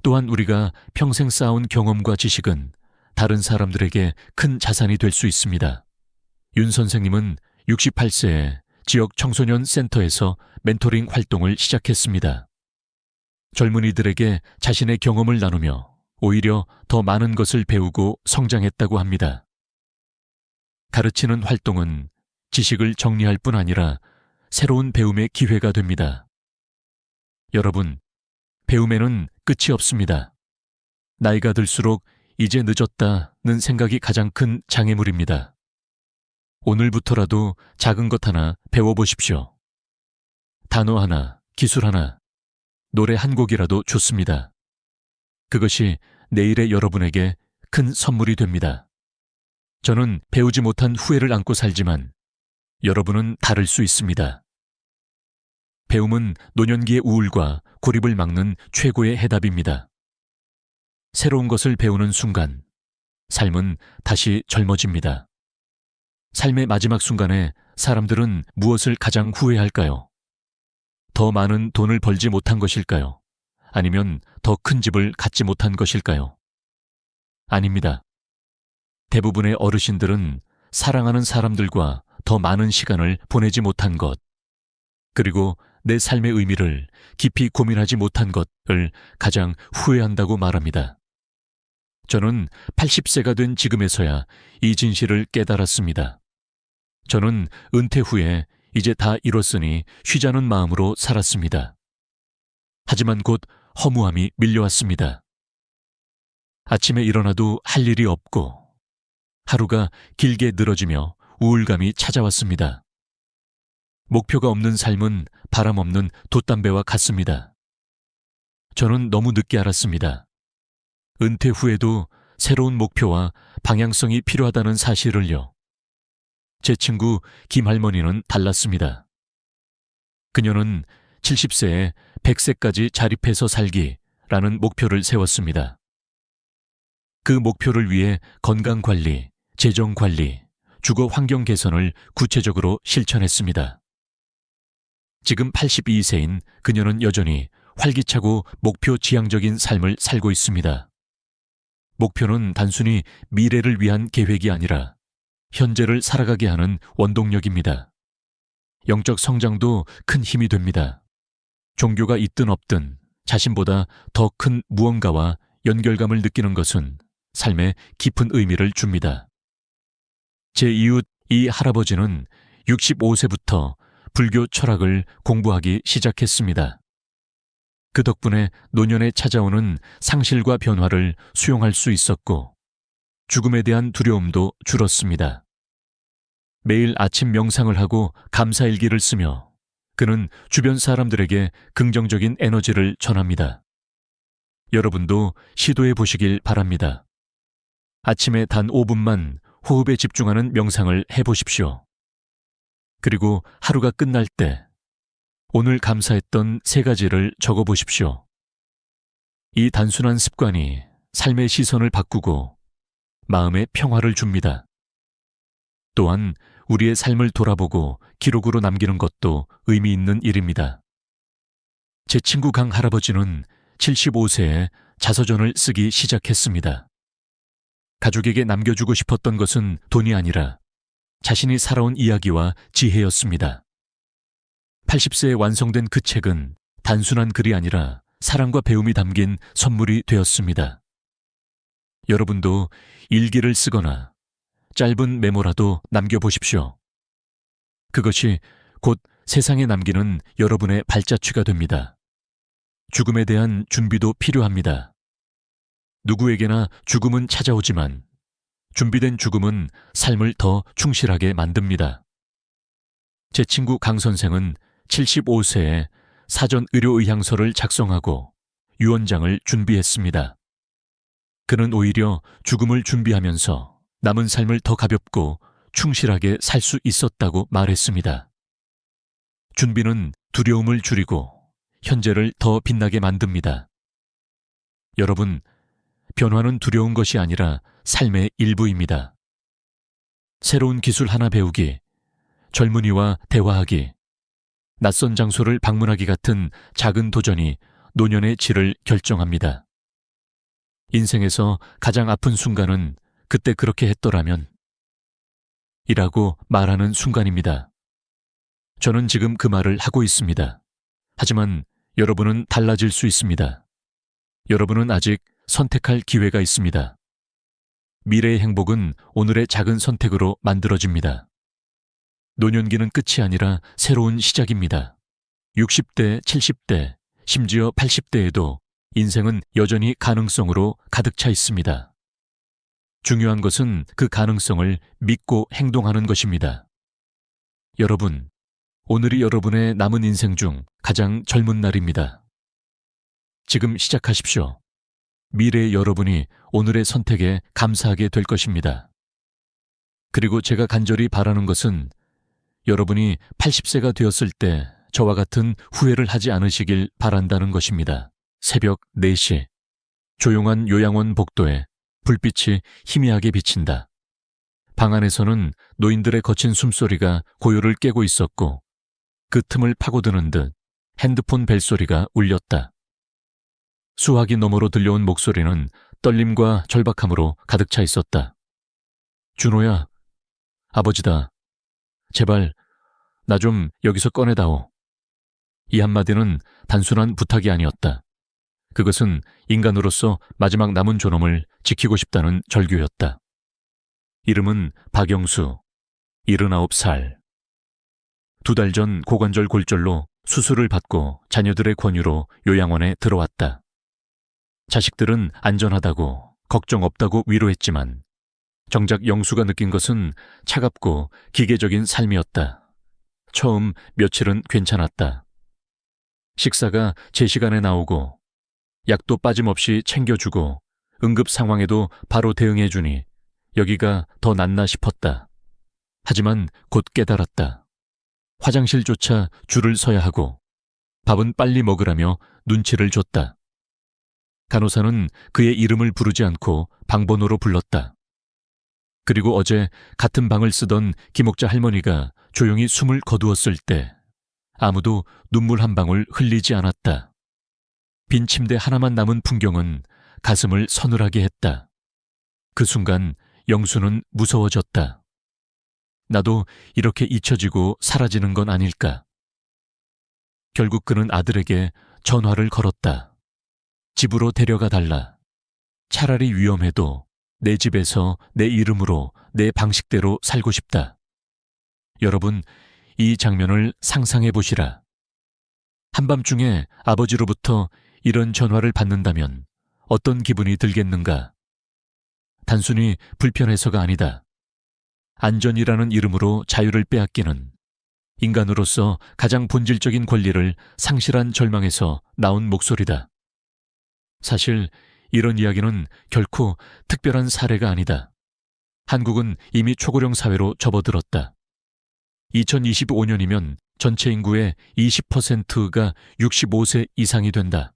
또한 우리가 평생 쌓아온 경험과 지식은 다른 사람들에게 큰 자산이 될 수 있습니다. 윤 선생님은 68세에 지역 청소년 센터에서 멘토링 활동을 시작했습니다. 젊은이들에게 자신의 경험을 나누며 오히려 더 많은 것을 배우고 성장했다고 합니다. 가르치는 활동은 지식을 정리할 뿐 아니라 새로운 배움의 기회가 됩니다. 여러분, 배움에는 끝이 없습니다. 나이가 들수록 이제 늦었다는 생각이 가장 큰 장애물입니다. 오늘부터라도 작은 것 하나 배워보십시오. 단어 하나, 기술 하나, 노래 한 곡이라도 좋습니다. 그것이 내일의 여러분에게 큰 선물이 됩니다. 저는 배우지 못한 후회를 안고 살지만 여러분은 다를 수 있습니다. 배움은 노년기의 우울과 고립을 막는 최고의 해답입니다. 새로운 것을 배우는 순간 삶은 다시 젊어집니다. 삶의 마지막 순간에 사람들은 무엇을 가장 후회할까요? 더 많은 돈을 벌지 못한 것일까요? 아니면 더 큰 집을 갖지 못한 것일까요? 아닙니다. 대부분의 어르신들은 사랑하는 사람들과 더 많은 시간을 보내지 못한 것, 그리고 내 삶의 의미를 깊이 고민하지 못한 것을 가장 후회한다고 말합니다. 저는 80세가 된 지금에서야 이 진실을 깨달았습니다. 저는 은퇴 후에 이제 다 이뤘으니 쉬자는 마음으로 살았습니다. 하지만 곧 허무함이 밀려왔습니다. 아침에 일어나도 할 일이 없고 하루가 길게 늘어지며 우울감이 찾아왔습니다. 목표가 없는 삶은 바람 없는 돛담배와 같습니다. 저는 너무 늦게 알았습니다. 은퇴 후에도 새로운 목표와 방향성이 필요하다는 사실을요. 제 친구 김할머니는 달랐습니다. 그녀는 70세에 100세까지 자립해서 살기라는 목표를 세웠습니다. 그 목표를 위해 건강관리, 재정관리, 주거 환경 개선을 구체적으로 실천했습니다. 지금 82세인 그녀는 여전히 활기차고 목표 지향적인 삶을 살고 있습니다. 목표는 단순히 미래를 위한 계획이 아니라 현재를 살아가게 하는 원동력입니다. 영적 성장도 큰 힘이 됩니다. 종교가 있든 없든 자신보다 더 큰 무언가와 연결감을 느끼는 것은 삶에 깊은 의미를 줍니다. 제 이웃 이 할아버지는 65세부터 불교 철학을 공부하기 시작했습니다. 그 덕분에 노년에 찾아오는 상실과 변화를 수용할 수 있었고 죽음에 대한 두려움도 줄었습니다. 매일 아침 명상을 하고 감사일기를 쓰며 그는 주변 사람들에게 긍정적인 에너지를 전합니다. 여러분도 시도해 보시길 바랍니다. 아침에 단 5분만 호흡에 집중하는 명상을 해보십시오. 그리고 하루가 끝날 때 오늘 감사했던 3가지를 적어보십시오. 이 단순한 습관이 삶의 시선을 바꾸고 마음의 평화를 줍니다. 또한 우리의 삶을 돌아보고 기록으로 남기는 것도 의미 있는 일입니다. 제 친구 강 할아버지는 75세에 자서전을 쓰기 시작했습니다. 가족에게 남겨주고 싶었던 것은 돈이 아니라 자신이 살아온 이야기와 지혜였습니다. 80세에 완성된 그 책은 단순한 글이 아니라 사랑과 배움이 담긴 선물이 되었습니다. 여러분도 일기를 쓰거나 짧은 메모라도 남겨보십시오. 그것이 곧 세상에 남기는 여러분의 발자취가 됩니다. 죽음에 대한 준비도 필요합니다. 누구에게나 죽음은 찾아오지만 준비된 죽음은 삶을 더 충실하게 만듭니다. 제 친구 강 선생은 75세에 사전 의료의향서를 작성하고 유언장을 준비했습니다. 그는 오히려 죽음을 준비하면서 남은 삶을 더 가볍고 충실하게 살 수 있었다고 말했습니다. 준비는 두려움을 줄이고 현재를 더 빛나게 만듭니다. 여러분, 변화는 두려운 것이 아니라 삶의 일부입니다. 새로운 기술 하나 배우기, 젊은이와 대화하기, 낯선 장소를 방문하기 같은 작은 도전이 노년의 질을 결정합니다. 인생에서 가장 아픈 순간은 그때 그렇게 했더라면 이라고 말하는 순간입니다. 저는 지금 그 말을 하고 있습니다. 하지만 여러분은 달라질 수 있습니다. 여러분은 아직 선택할 기회가 있습니다. 미래의 행복은 오늘의 작은 선택으로 만들어집니다. 노년기는 끝이 아니라 새로운 시작입니다. 60대, 70대, 심지어 80대에도 인생은 여전히 가능성으로 가득 차 있습니다. 중요한 것은 그 가능성을 믿고 행동하는 것입니다. 여러분, 오늘이 여러분의 남은 인생 중 가장 젊은 날입니다. 지금 시작하십시오. 미래의 여러분이 오늘의 선택에 감사하게 될 것입니다. 그리고 제가 간절히 바라는 것은 여러분이 80세가 되었을 때 저와 같은 후회를 하지 않으시길 바란다는 것입니다. 새벽 4시, 조용한 요양원 복도에 불빛이 희미하게 비친다. 방 안에서는 노인들의 거친 숨소리가 고요를 깨고 있었고 그 틈을 파고드는 듯 핸드폰 벨소리가 울렸다. 수화기 너머로 들려온 목소리는 떨림과 절박함으로 가득 차 있었다. 준호야, 아버지다. 제발 나 좀 여기서 꺼내다오. 이 한마디는 단순한 부탁이 아니었다. 그것은 인간으로서 마지막 남은 존엄을 지키고 싶다는 절규였다. 이름은 박영수, 79살. 2달 전 고관절 골절로 수술을 받고 자녀들의 권유로 요양원에 들어왔다. 자식들은 안전하다고, 걱정 없다고 위로했지만 정작 영수가 느낀 것은 차갑고 기계적인 삶이었다. 처음 며칠은 괜찮았다. 식사가 제 시간에 나오고 약도 빠짐없이 챙겨주고 응급 상황에도 바로 대응해주니 여기가 더 낫나 싶었다. 하지만 곧 깨달았다. 화장실조차 줄을 서야 하고 밥은 빨리 먹으라며 눈치를 줬다. 간호사는 그의 이름을 부르지 않고 방번호로 불렀다. 그리고 어제 같은 방을 쓰던 김옥자 할머니가 조용히 숨을 거두었을 때 아무도 눈물 한 방울 흘리지 않았다. 빈 침대 하나만 남은 풍경은 가슴을 서늘하게 했다. 그 순간 영수는 무서워졌다. 나도 이렇게 잊혀지고 사라지는 건 아닐까. 결국 그는 아들에게 전화를 걸었다. 집으로 데려가 달라. 차라리 위험해도 내 집에서 내 이름으로 내 방식대로 살고 싶다. 여러분, 이 장면을 상상해 보시라. 한밤중에 아버지로부터 이런 전화를 받는다면 어떤 기분이 들겠는가? 단순히 불편해서가 아니다. 안전이라는 이름으로 자유를 빼앗기는, 인간으로서 가장 본질적인 권리를 상실한 절망에서 나온 목소리다. 사실 이런 이야기는 결코 특별한 사례가 아니다. 한국은 이미 초고령 사회로 접어들었다. 2025년이면 전체 인구의 20%가 65세 이상이 된다.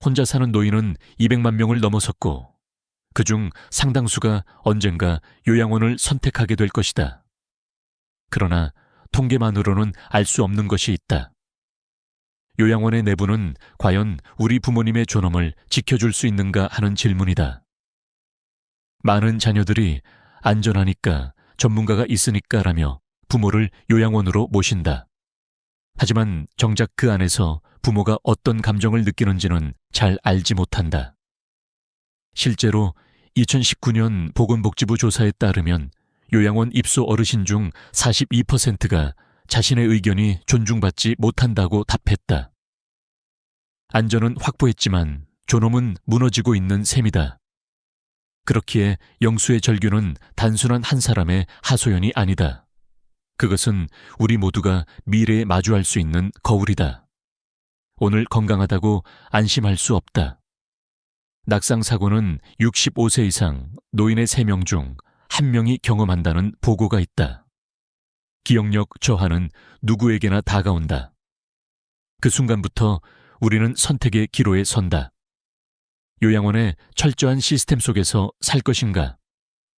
혼자 사는 노인은 200만 명을 넘어섰고 그중 상당수가 언젠가 요양원을 선택하게 될 것이다. 그러나 통계만으로는 알 수 없는 것이 있다. 요양원의 내부는 과연 우리 부모님의 존엄을 지켜줄 수 있는가 하는 질문이다. 많은 자녀들이 안전하니까, 전문가가 있으니까라며 부모를 요양원으로 모신다. 하지만 정작 그 안에서 부모가 어떤 감정을 느끼는지는 잘 알지 못한다. 실제로 2019년 보건복지부 조사에 따르면 요양원 입소 어르신 중 42%가 자신의 의견이 존중받지 못한다고 답했다. 안전은 확보했지만 존엄은 무너지고 있는 셈이다. 그렇기에 영수의 절규는 단순한 한 사람의 하소연이 아니다. 그것은 우리 모두가 미래에 마주할 수 있는 거울이다. 오늘 건강하다고 안심할 수 없다. 낙상사고는 65세 이상 노인의 3명 중 1명이 경험한다는 보고가 있다. 기억력 저하는 누구에게나 다가온다. 그 순간부터 우리는 선택의 기로에 선다. 요양원의 철저한 시스템 속에서 살 것인가?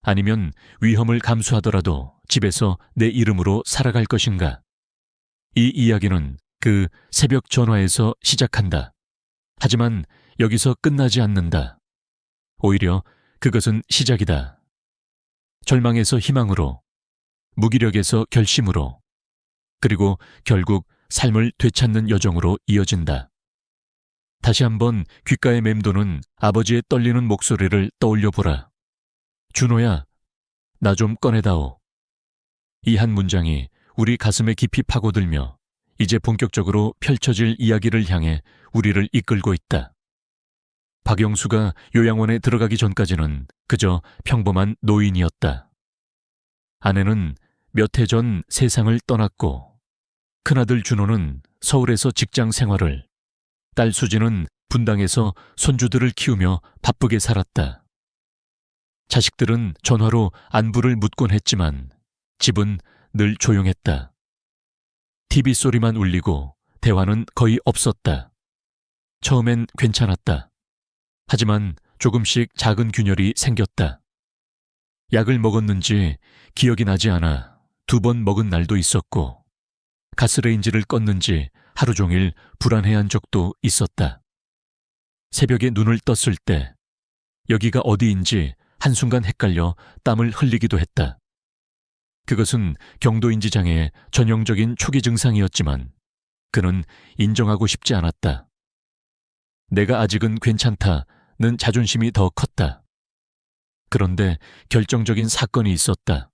아니면 위험을 감수하더라도 집에서 내 이름으로 살아갈 것인가? 이 이야기는 그 새벽 전화에서 시작한다. 하지만 여기서 끝나지 않는다. 오히려 그것은 시작이다. 절망에서 희망으로, 무기력에서 결심으로, 그리고 결국 삶을 되찾는 여정으로 이어진다. 다시 한번 귓가에 맴도는 아버지의 떨리는 목소리를 떠올려 보라. 준호야, 나 좀 꺼내다오. 이 한 문장이 우리 가슴에 깊이 파고들며 이제 본격적으로 펼쳐질 이야기를 향해 우리를 이끌고 있다. 박영수가 요양원에 들어가기 전까지는 그저 평범한 노인이었다. 아내는 몇 해 전 세상을 떠났고 큰아들 준호는 서울에서 직장 생활을, 딸 수지는 분당에서 손주들을 키우며 바쁘게 살았다. 자식들은 전화로 안부를 묻곤 했지만 집은 늘 조용했다. TV 소리만 울리고 대화는 거의 없었다. 처음엔 괜찮았다. 하지만 조금씩 작은 균열이 생겼다. 약을 먹었는지 기억이 나지 않아 2번 먹은 날도 있었고 가스레인지를 껐는지 하루 종일 불안해한 적도 있었다. 새벽에 눈을 떴을 때 여기가 어디인지 한순간 헷갈려 땀을 흘리기도 했다. 그것은 경도인지 장애의 전형적인 초기 증상이었지만 그는 인정하고 싶지 않았다. 내가 아직은 괜찮다는 자존심이 더 컸다. 그런데 결정적인 사건이 있었다.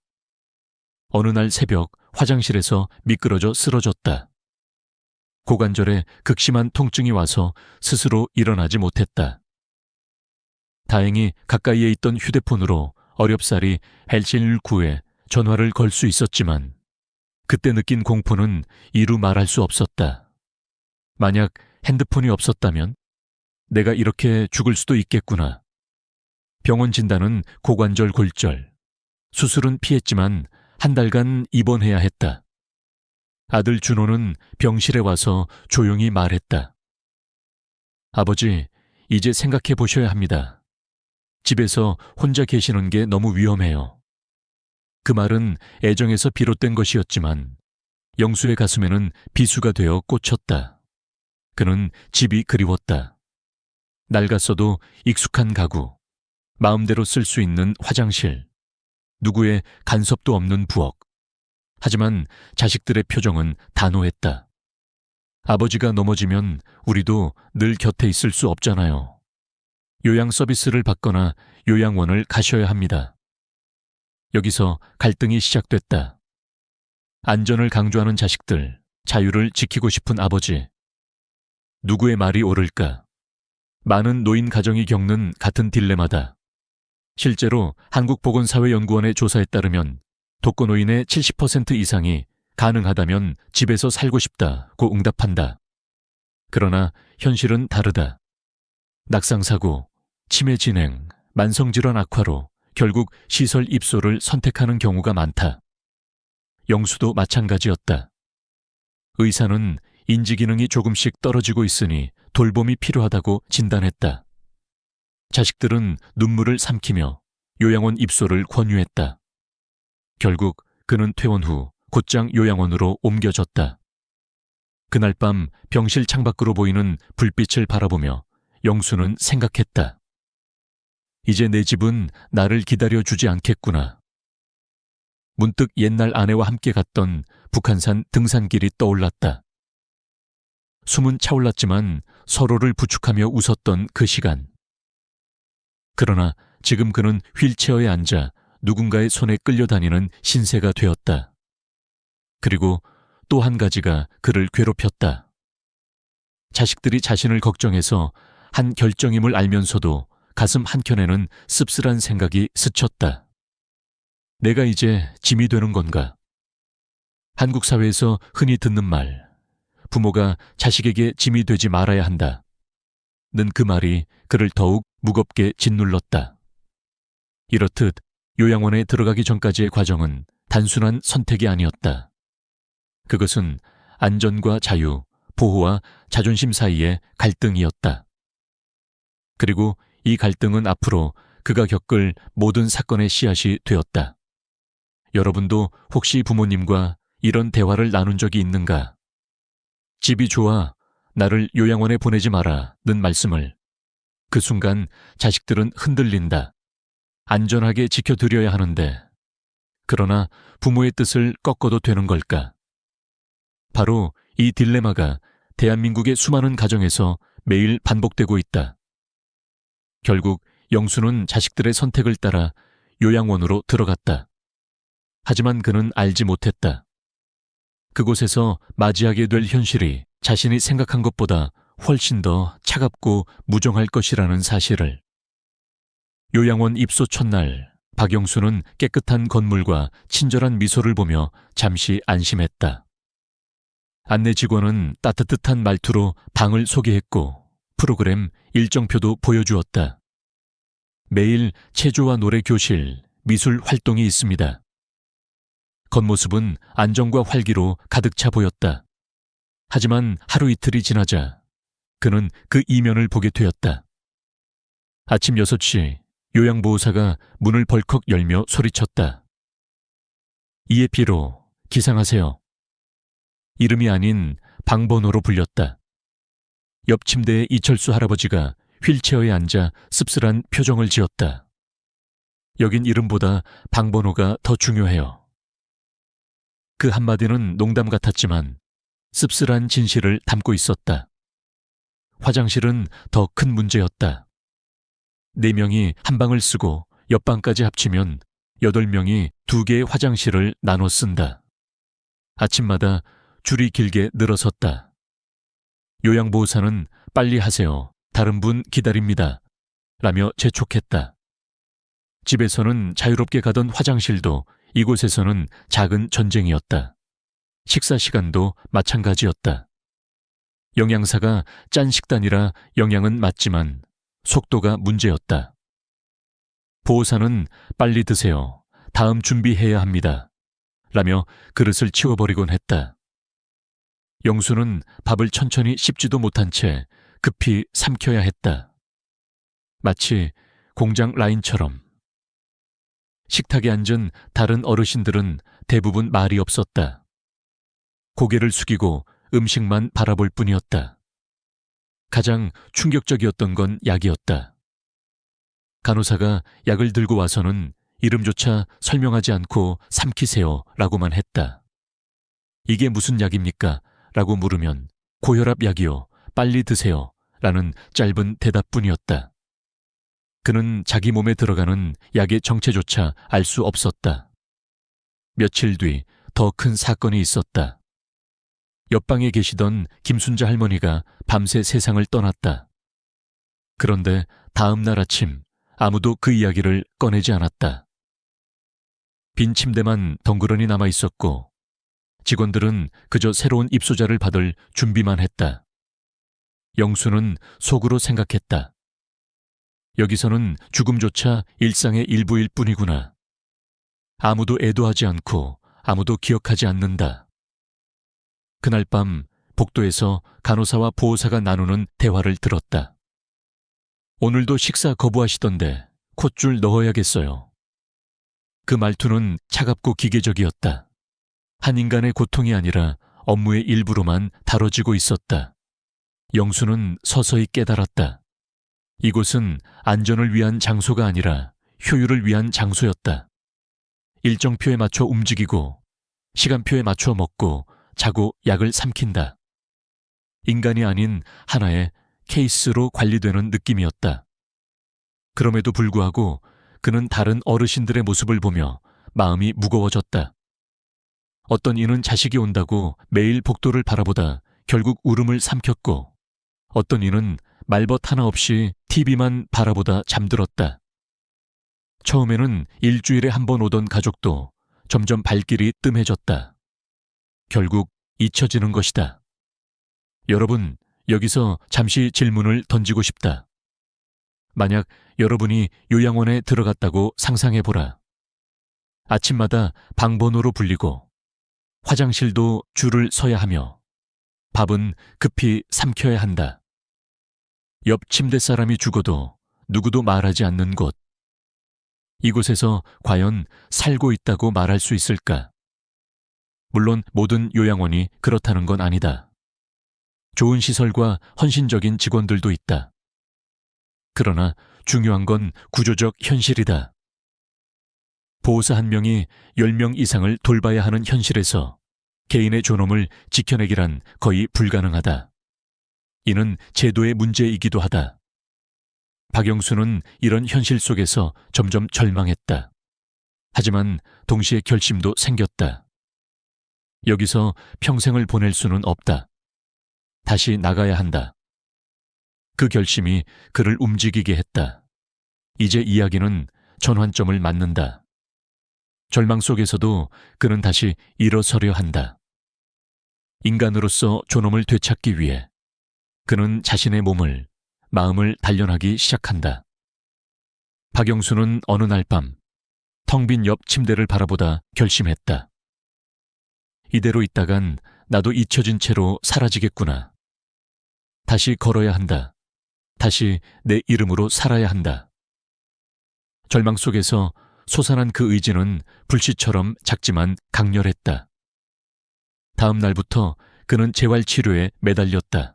어느 날 새벽 화장실에서 미끄러져 쓰러졌다. 고관절에 극심한 통증이 와서 스스로 일어나지 못했다. 다행히 가까이에 있던 휴대폰으로 어렵사리 헬싱119에 전화를 걸 수 있었지만 그때 느낀 공포는 이루 말할 수 없었다. 만약 핸드폰이 없었다면 내가 이렇게 죽을 수도 있겠구나. 병원 진단은 고관절 골절. 수술은 피했지만 한 달간 입원해야 했다. 아들 준호는 병실에 와서 조용히 말했다. 아버지, 이제 생각해 보셔야 합니다. 집에서 혼자 계시는 게 너무 위험해요. 그 말은 애정에서 비롯된 것이었지만 영수의 가슴에는 비수가 되어 꽂혔다. 그는 집이 그리웠다. 낡았어도 익숙한 가구, 마음대로 쓸 수 있는 화장실, 누구의 간섭도 없는 부엌. 하지만 자식들의 표정은 단호했다. 아버지가 넘어지면 우리도 늘 곁에 있을 수 없잖아요. 요양 서비스를 받거나 요양원을 가셔야 합니다. 여기서 갈등이 시작됐다. 안전을 강조하는 자식들, 자유를 지키고 싶은 아버지. 누구의 말이 옳을까? 많은 노인 가정이 겪는 같은 딜레마다. 실제로 한국보건사회연구원의 조사에 따르면 독거노인의 70% 이상이 가능하다면 집에서 살고 싶다고 응답한다. 그러나 현실은 다르다. 낙상사고, 치매 진행, 만성질환 악화로 결국 시설 입소를 선택하는 경우가 많다. 영수도 마찬가지였다. 의사는 인지기능이 조금씩 떨어지고 있으니 돌봄이 필요하다고 진단했다. 자식들은 눈물을 삼키며 요양원 입소를 권유했다. 결국 그는 퇴원 후 곧장 요양원으로 옮겨졌다. 그날 밤 병실 창밖으로 보이는 불빛을 바라보며 영수는 생각했다. 이제 내 집은 나를 기다려주지 않겠구나. 문득 옛날 아내와 함께 갔던 북한산 등산길이 떠올랐다. 숨은 차올랐지만 서로를 부축하며 웃었던 그 시간. 그러나 지금 그는 휠체어에 앉아 누군가의 손에 끌려다니는 신세가 되었다. 그리고 또 한 가지가 그를 괴롭혔다. 자식들이 자신을 걱정해서 한 결정임을 알면서도 가슴 한켠에는 씁쓸한 생각이 스쳤다. 내가 이제 짐이 되는 건가? 한국 사회에서 흔히 듣는 말, 부모가 자식에게 짐이 되지 말아야 한다. 는 그 말이 그를 더욱 무겁게 짓눌렀다. 이렇듯 요양원에 들어가기 전까지의 과정은 단순한 선택이 아니었다. 그것은 안전과 자유, 보호와 자존심 사이의 갈등이었다. 그리고 이 갈등은 앞으로 그가 겪을 모든 사건의 씨앗이 되었다. 여러분도 혹시 부모님과 이런 대화를 나눈 적이 있는가? 집이 좋아, 나를 요양원에 보내지 마라는 말씀을. 그 순간 자식들은 흔들린다. 안전하게 지켜드려야 하는데, 그러나 부모의 뜻을 꺾어도 되는 걸까? 바로 이 딜레마가 대한민국의 수많은 가정에서 매일 반복되고 있다. 결국 영수는 자식들의 선택을 따라 요양원으로 들어갔다. 하지만 그는 알지 못했다. 그곳에서 맞이하게 될 현실이 자신이 생각한 것보다 훨씬 더 차갑고 무정할 것이라는 사실을. 요양원 입소 첫날, 박영수는 깨끗한 건물과 친절한 미소를 보며 잠시 안심했다. 안내 직원은 따뜻한 말투로 방을 소개했고 프로그램 일정표도 보여주었다. 매일 체조와 노래 교실, 미술 활동이 있습니다. 겉모습은 안정과 활기로 가득 차 보였다. 하지만 하루 이틀이 지나자 그는 그 이면을 보게 되었다. 아침 6시 요양보호사가 문을 벌컥 열며 소리쳤다. 이해피로 기상하세요. 이름이 아닌 방번호로 불렸다. 옆 침대의 이철수 할아버지가 휠체어에 앉아 씁쓸한 표정을 지었다. 여긴 이름보다 방번호가 더 중요해요. 그 한마디는 농담 같았지만 씁쓸한 진실을 담고 있었다. 화장실은 더 큰 문제였다. 4명이 한 방을 쓰고 옆방까지 합치면 8명이 2개의 화장실을 나눠 쓴다. 아침마다 줄이 길게 늘어섰다. 요양보호사는 빨리 하세요. 다른 분 기다립니다. 라며 재촉했다. 집에서는 자유롭게 가던 화장실도 이곳에서는 작은 전쟁이었다. 식사 시간도 마찬가지였다. 영양사가 짠 식단이라 영양은 맞지만 속도가 문제였다. 보호사는 빨리 드세요. 다음 준비해야 합니다. 라며 그릇을 치워버리곤 했다. 영수는 밥을 천천히 씹지도 못한 채 급히 삼켜야 했다. 마치 공장 라인처럼. 식탁에 앉은 다른 어르신들은 대부분 말이 없었다. 고개를 숙이고 음식만 바라볼 뿐이었다. 가장 충격적이었던 건 약이었다. 간호사가 약을 들고 와서는 이름조차 설명하지 않고 삼키세요 라고만 했다. 이게 무슨 약입니까? 라고 물으면 고혈압 약이요. 빨리 드세요. 라는 짧은 대답뿐이었다. 그는 자기 몸에 들어가는 약의 정체조차 알 수 없었다. 며칠 뒤 더 큰 사건이 있었다. 옆방에 계시던 김순자 할머니가 밤새 세상을 떠났다. 그런데 다음 날 아침 아무도 그 이야기를 꺼내지 않았다. 빈 침대만 덩그러니 남아 있었고 직원들은 그저 새로운 입소자를 받을 준비만 했다. 영수는 속으로 생각했다. 여기서는 죽음조차 일상의 일부일 뿐이구나. 아무도 애도하지 않고 아무도 기억하지 않는다. 그날 밤 복도에서 간호사와 보호사가 나누는 대화를 들었다. 오늘도 식사 거부하시던데 콧줄 넣어야겠어요. 그 말투는 차갑고 기계적이었다. 한 인간의 고통이 아니라 업무의 일부로만 다뤄지고 있었다. 영수는 서서히 깨달았다. 이곳은 안전을 위한 장소가 아니라 효율을 위한 장소였다. 일정표에 맞춰 움직이고 시간표에 맞춰 먹고 자고 약을 삼킨다. 인간이 아닌 하나의 케이스로 관리되는 느낌이었다. 그럼에도 불구하고 그는 다른 어르신들의 모습을 보며 마음이 무거워졌다. 어떤 이는 자식이 온다고 매일 복도를 바라보다 결국 울음을 삼켰고 어떤 이는 말벗 하나 없이 TV만 바라보다 잠들었다. 처음에는 일주일에 한 번 오던 가족도 점점 발길이 뜸해졌다. 결국 잊혀지는 것이다. 여러분, 여기서 잠시 질문을 던지고 싶다. 만약 여러분이 요양원에 들어갔다고 상상해보라. 아침마다 방번호로 불리고 화장실도 줄을 서야 하며 밥은 급히 삼켜야 한다. 옆 침대 사람이 죽어도 누구도 말하지 않는 곳. 이곳에서 과연 살고 있다고 말할 수 있을까? 물론 모든 요양원이 그렇다는 건 아니다. 좋은 시설과 헌신적인 직원들도 있다. 그러나 중요한 건 구조적 현실이다. 보호사 한 명이 10명 이상을 돌봐야 하는 현실에서 개인의 존엄을 지켜내기란 거의 불가능하다. 이는 제도의 문제이기도 하다. 박영수는 이런 현실 속에서 점점 절망했다. 하지만 동시에 결심도 생겼다. 여기서 평생을 보낼 수는 없다. 다시 나가야 한다. 그 결심이 그를 움직이게 했다. 이제 이야기는 전환점을 맞는다. 절망 속에서도 그는 다시 일어서려 한다. 인간으로서 존엄을 되찾기 위해 그는 자신의 몸을, 마음을 단련하기 시작한다. 박영수는 어느 날 밤 텅 빈 옆 침대를 바라보다 결심했다. 이대로 있다간 나도 잊혀진 채로 사라지겠구나. 다시 걸어야 한다. 다시 내 이름으로 살아야 한다. 절망 속에서 솟아난 그 의지는 불씨처럼 작지만 강렬했다. 다음 날부터 그는 재활치료에 매달렸다.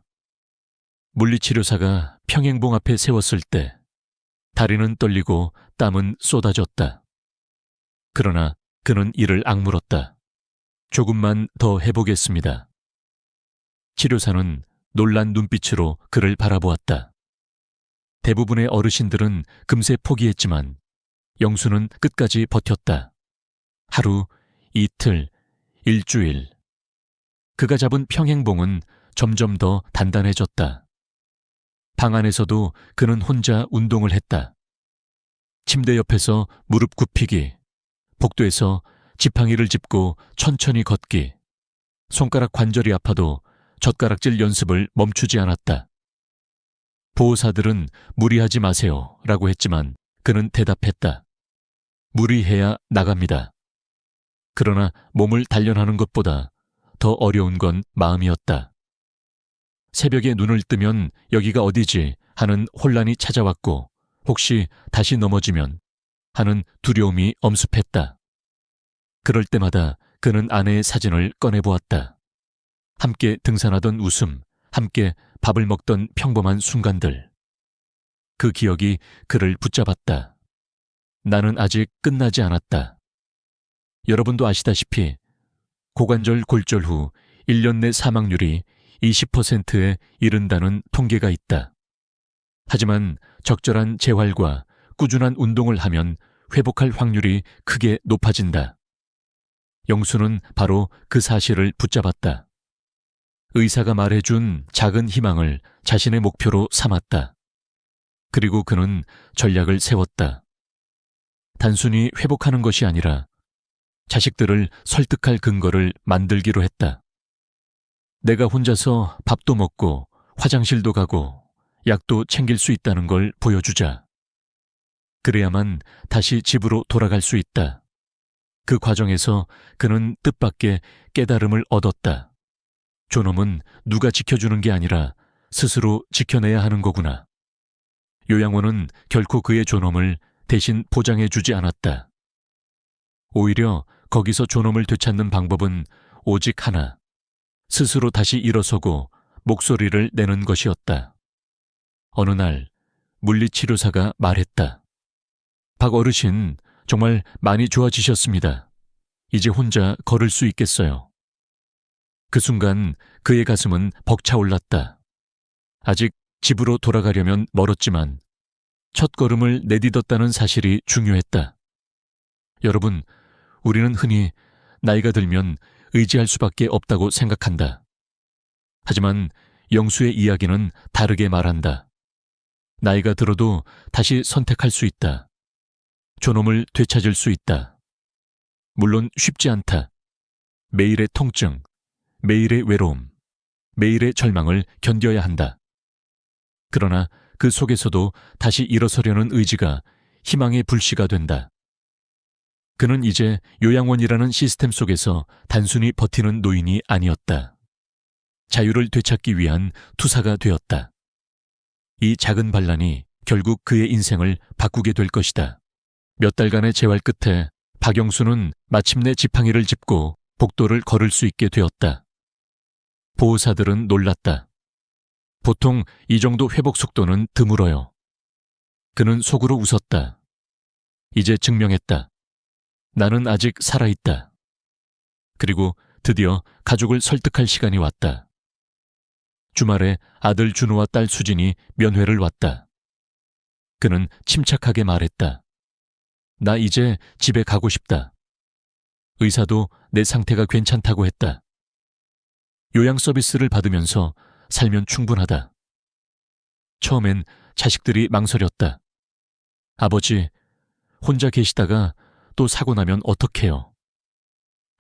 물리치료사가 평행봉 앞에 세웠을 때 다리는 떨리고 땀은 쏟아졌다. 그러나 그는 이를 악물었다. 조금만 더 해보겠습니다. 치료사는 놀란 눈빛으로 그를 바라보았다. 대부분의 어르신들은 금세 포기했지만 영수는 끝까지 버텼다. 하루, 이틀, 일주일. 그가 잡은 평행봉은 점점 더 단단해졌다. 방 안에서도 그는 혼자 운동을 했다. 침대 옆에서 무릎 굽히기, 복도에서 지팡이를 짚고 천천히 걷기, 손가락 관절이 아파도 젓가락질 연습을 멈추지 않았다. 보호사들은 무리하지 마세요 라고 했지만 그는 대답했다. 무리해야 나갑니다. 그러나 몸을 단련하는 것보다 더 어려운 건 마음이었다. 새벽에 눈을 뜨면 여기가 어디지 하는 혼란이 찾아왔고 혹시 다시 넘어지면 하는 두려움이 엄습했다. 그럴 때마다 그는 아내의 사진을 꺼내보았다. 함께 등산하던 웃음, 함께 밥을 먹던 평범한 순간들. 그 기억이 그를 붙잡았다. 나는 아직 끝나지 않았다. 여러분도 아시다시피 고관절 골절 후 1년 내 사망률이 20%에 이른다는 통계가 있다. 하지만 적절한 재활과 꾸준한 운동을 하면 회복할 확률이 크게 높아진다. 영수는 바로 그 사실을 붙잡았다. 의사가 말해준 작은 희망을 자신의 목표로 삼았다. 그리고 그는 전략을 세웠다. 단순히 회복하는 것이 아니라 자식들을 설득할 근거를 만들기로 했다. 내가 혼자서 밥도 먹고 화장실도 가고 약도 챙길 수 있다는 걸 보여주자. 그래야만 다시 집으로 돌아갈 수 있다. 그 과정에서 그는 뜻밖의 깨달음을 얻었다. 존엄은 누가 지켜주는 게 아니라 스스로 지켜내야 하는 거구나. 요양원은 결코 그의 존엄을 대신 보장해주지 않았다. 오히려 거기서 존엄을 되찾는 방법은 오직 하나. 스스로 다시 일어서고 목소리를 내는 것이었다. 어느 날 물리치료사가 말했다. 박 어르신, 정말 많이 좋아지셨습니다. 이제 혼자 걸을 수 있겠어요. 그 순간 그의 가슴은 벅차올랐다. 아직 집으로 돌아가려면 멀었지만 첫 걸음을 내딛었다는 사실이 중요했다. 여러분, 우리는 흔히 나이가 들면 의지할 수밖에 없다고 생각한다. 하지만 영수의 이야기는 다르게 말한다. 나이가 들어도 다시 선택할 수 있다. 존엄을 되찾을 수 있다. 물론 쉽지 않다. 매일의 통증, 매일의 외로움, 매일의 절망을 견뎌야 한다. 그러나 그 속에서도 다시 일어서려는 의지가 희망의 불씨가 된다. 그는 이제 요양원이라는 시스템 속에서 단순히 버티는 노인이 아니었다. 자유를 되찾기 위한 투사가 되었다. 이 작은 반란이 결국 그의 인생을 바꾸게 될 것이다. 몇 달간의 재활 끝에 박영수는 마침내 지팡이를 짚고 복도를 걸을 수 있게 되었다. 보호사들은 놀랐다. 보통 이 정도 회복 속도는 드물어요. 그는 속으로 웃었다. 이제 증명했다. 나는 아직 살아있다. 그리고 드디어 가족을 설득할 시간이 왔다. 주말에 아들 준호와 딸 수진이 면회를 왔다. 그는 침착하게 말했다. 나 이제 집에 가고 싶다. 의사도 내 상태가 괜찮다고 했다. 요양 서비스를 받으면서 살면 충분하다. 처음엔 자식들이 망설였다. 아버지, 혼자 계시다가 또 사고 나면 어떡해요?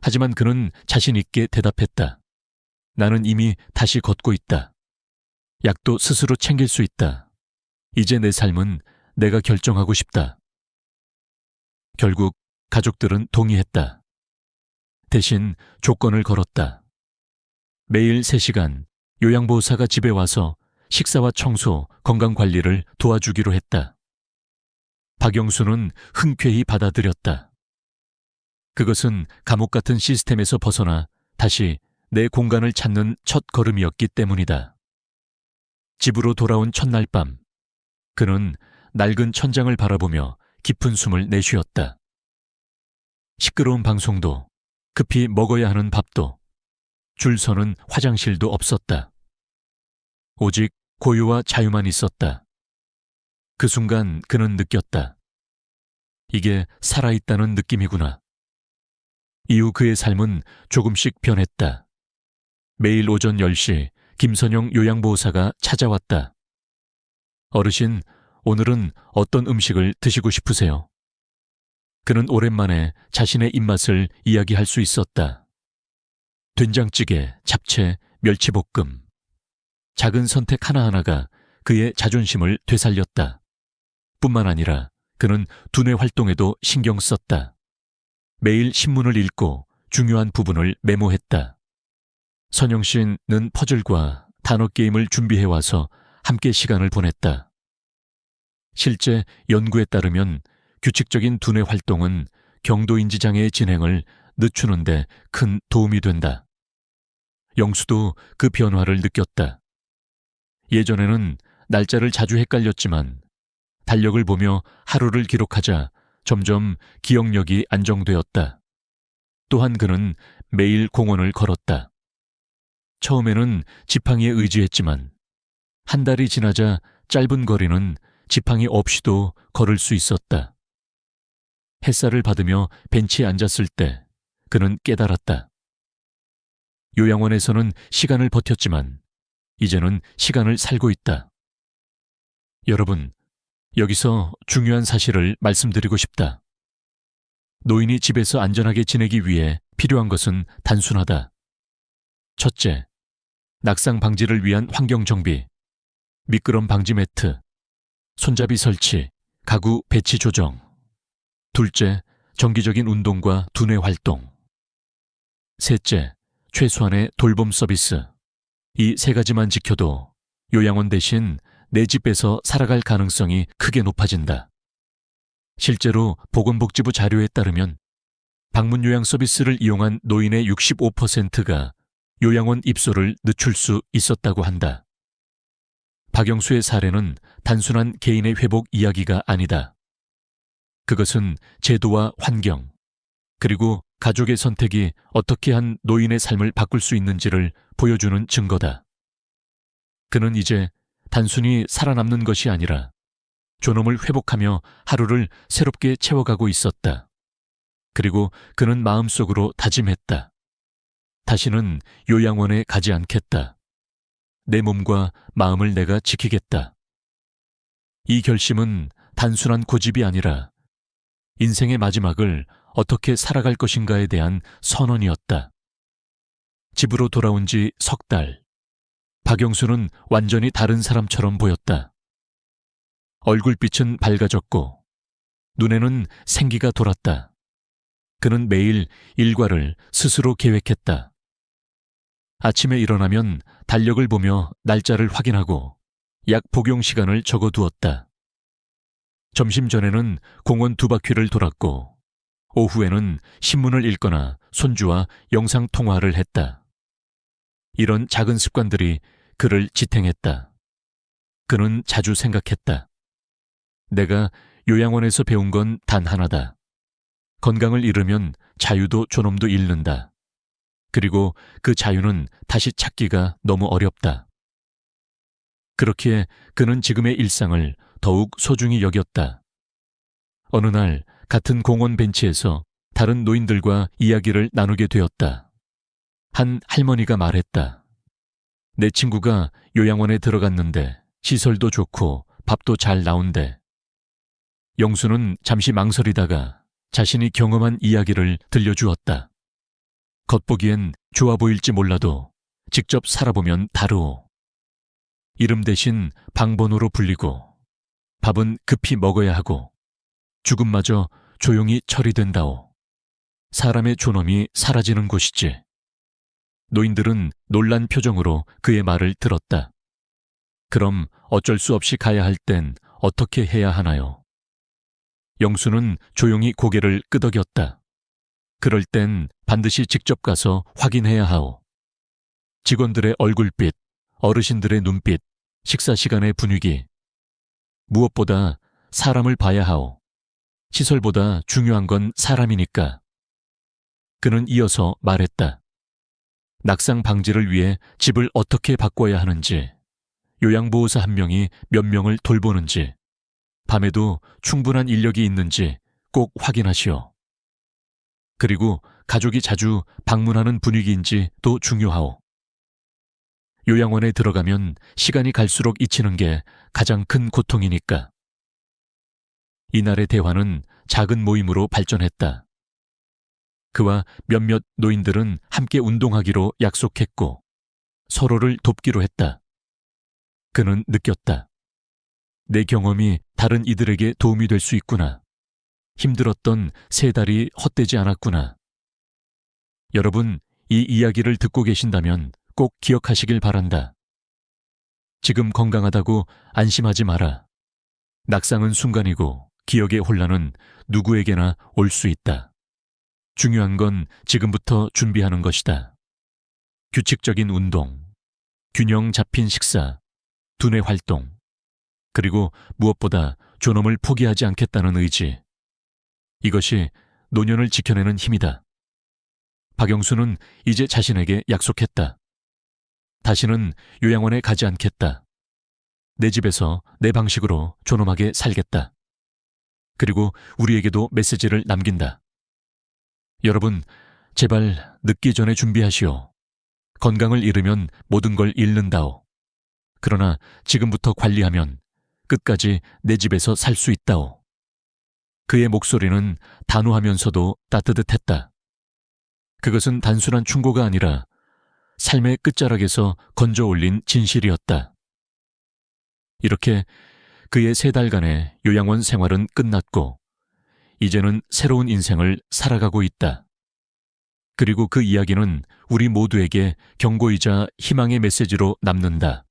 하지만 그는 자신 있게 대답했다. 나는 이미 다시 걷고 있다. 약도 스스로 챙길 수 있다. 이제 내 삶은 내가 결정하고 싶다. 결국 가족들은 동의했다. 대신 조건을 걸었다. 매일 3시간 요양보호사가 집에 와서 식사와 청소, 건강관리를 도와주기로 했다. 박영수는 흔쾌히 받아들였다. 그것은 감옥 같은 시스템에서 벗어나 다시 내 공간을 찾는 첫 걸음이었기 때문이다. 집으로 돌아온 첫날 밤, 그는 낡은 천장을 바라보며 깊은 숨을 내쉬었다. 시끄러운 방송도, 급히 먹어야 하는 밥도, 줄 서는 화장실도 없었다. 오직 고요와 자유만 있었다. 그 순간 그는 느꼈다. 이게 살아있다는 느낌이구나. 이후 그의 삶은 조금씩 변했다. 매일 오전 10시 김선영 요양보호사가 찾아왔다. 어르신, 오늘은 어떤 음식을 드시고 싶으세요? 그는 오랜만에 자신의 입맛을 이야기할 수 있었다. 된장찌개, 잡채, 멸치볶음. 작은 선택 하나하나가 그의 자존심을 되살렸다. 뿐만 아니라 그는 두뇌 활동에도 신경 썼다. 매일 신문을 읽고 중요한 부분을 메모했다. 선영 씨는 퍼즐과 단어 게임을 준비해와서 함께 시간을 보냈다. 실제 연구에 따르면 규칙적인 두뇌 활동은 경도인지 장애의 진행을 늦추는 데 큰 도움이 된다. 영수도 그 변화를 느꼈다. 예전에는 날짜를 자주 헷갈렸지만 달력을 보며 하루를 기록하자 점점 기억력이 안정되었다. 또한 그는 매일 공원을 걸었다. 처음에는 지팡이에 의지했지만 한 달이 지나자 짧은 거리는 지팡이 없이도 걸을 수 있었다. 햇살을 받으며 벤치에 앉았을 때 그는 깨달았다. 요양원에서는 시간을 버텼지만 이제는 시간을 살고 있다. 여러분, 여기서 중요한 사실을 말씀드리고 싶다. 노인이 집에서 안전하게 지내기 위해 필요한 것은 단순하다. 첫째, 낙상 방지를 위한 환경 정비, 미끄럼 방지 매트, 손잡이 설치, 가구 배치 조정. 둘째, 정기적인 운동과 두뇌 활동. 셋째, 최소한의 돌봄 서비스. 이 세 가지만 지켜도 요양원 대신 내 집에서 살아갈 가능성이 크게 높아진다. 실제로 보건복지부 자료에 따르면 방문 요양 서비스를 이용한 노인의 65%가 요양원 입소를 늦출 수 있었다고 한다. 박영수의 사례는 단순한 개인의 회복 이야기가 아니다. 그것은 제도와 환경, 그리고 가족의 선택이 어떻게 한 노인의 삶을 바꿀 수 있는지를 보여주는 증거다. 그는 이제 단순히 살아남는 것이 아니라 존엄을 회복하며 하루를 새롭게 채워가고 있었다. 그리고 그는 마음속으로 다짐했다. 다시는 요양원에 가지 않겠다. 내 몸과 마음을 내가 지키겠다. 이 결심은 단순한 고집이 아니라 인생의 마지막을 어떻게 살아갈 것인가에 대한 선언이었다. 집으로 돌아온 지 석 달. 박영수는 완전히 다른 사람처럼 보였다. 얼굴빛은 밝아졌고 눈에는 생기가 돌았다. 그는 매일 일과를 스스로 계획했다. 아침에 일어나면 달력을 보며 날짜를 확인하고 약 복용 시간을 적어두었다. 점심 전에는 공원 2바퀴를 돌았고 오후에는 신문을 읽거나 손주와 영상통화를 했다. 이런 작은 습관들이 그를 지탱했다. 그는 자주 생각했다. 내가 요양원에서 배운 건 단 하나다. 건강을 잃으면 자유도 존엄도 잃는다. 그리고 그 자유는 다시 찾기가 너무 어렵다. 그렇기에 그는 지금의 일상을 더욱 소중히 여겼다. 어느 날 같은 공원 벤치에서 다른 노인들과 이야기를 나누게 되었다. 한 할머니가 말했다. 내 친구가 요양원에 들어갔는데 시설도 좋고 밥도 잘 나온대. 영수는 잠시 망설이다가 자신이 경험한 이야기를 들려주었다. 겉보기엔 좋아 보일지 몰라도 직접 살아보면 다르오. 이름 대신 방번호로 불리고 밥은 급히 먹어야 하고 죽음마저 조용히 처리된다오. 사람의 존엄이 사라지는 곳이지. 노인들은 놀란 표정으로 그의 말을 들었다. 그럼 어쩔 수 없이 가야 할 땐 어떻게 해야 하나요? 영수는 조용히 고개를 끄덕였다. 그럴 땐 반드시 직접 가서 확인해야 하오. 직원들의 얼굴빛, 어르신들의 눈빛, 식사 시간의 분위기. 무엇보다 사람을 봐야 하오. 시설보다 중요한 건 사람이니까. 그는 이어서 말했다. 낙상 방지를 위해 집을 어떻게 바꿔야 하는지, 요양보호사 한 명이 몇 명을 돌보는지, 밤에도 충분한 인력이 있는지 꼭 확인하시오. 그리고 가족이 자주 방문하는 분위기인지 또 중요하오. 요양원에 들어가면 시간이 갈수록 잊히는 게 가장 큰 고통이니까. 이날의 대화는 작은 모임으로 발전했다. 그와 몇몇 노인들은 함께 운동하기로 약속했고 서로를 돕기로 했다. 그는 느꼈다. 내 경험이 다른 이들에게 도움이 될 수 있구나. 힘들었던 3달이 헛되지 않았구나. 여러분, 이 이야기를 듣고 계신다면 꼭 기억하시길 바란다. 지금 건강하다고 안심하지 마라. 낙상은 순간이고 기억의 혼란은 누구에게나 올 수 있다. 중요한 건 지금부터 준비하는 것이다. 규칙적인 운동, 균형 잡힌 식사, 두뇌 활동, 그리고 무엇보다 존엄을 포기하지 않겠다는 의지. 이것이 노년을 지켜내는 힘이다. 박영수는 이제 자신에게 약속했다. 다시는 요양원에 가지 않겠다. 내 집에서 내 방식으로 존엄하게 살겠다. 그리고 우리에게도 메시지를 남긴다. 여러분, 제발 늦기 전에 준비하시오. 건강을 잃으면 모든 걸 잃는다오. 그러나 지금부터 관리하면 끝까지 내 집에서 살 수 있다오. 그의 목소리는 단호하면서도 따뜻했다. 그것은 단순한 충고가 아니라 삶의 끝자락에서 건져 올린 진실이었다. 이렇게 그의 3달간의 요양원 생활은 끝났고 이제는 새로운 인생을 살아가고 있다. 그리고 그 이야기는 우리 모두에게 경고이자 희망의 메시지로 남는다.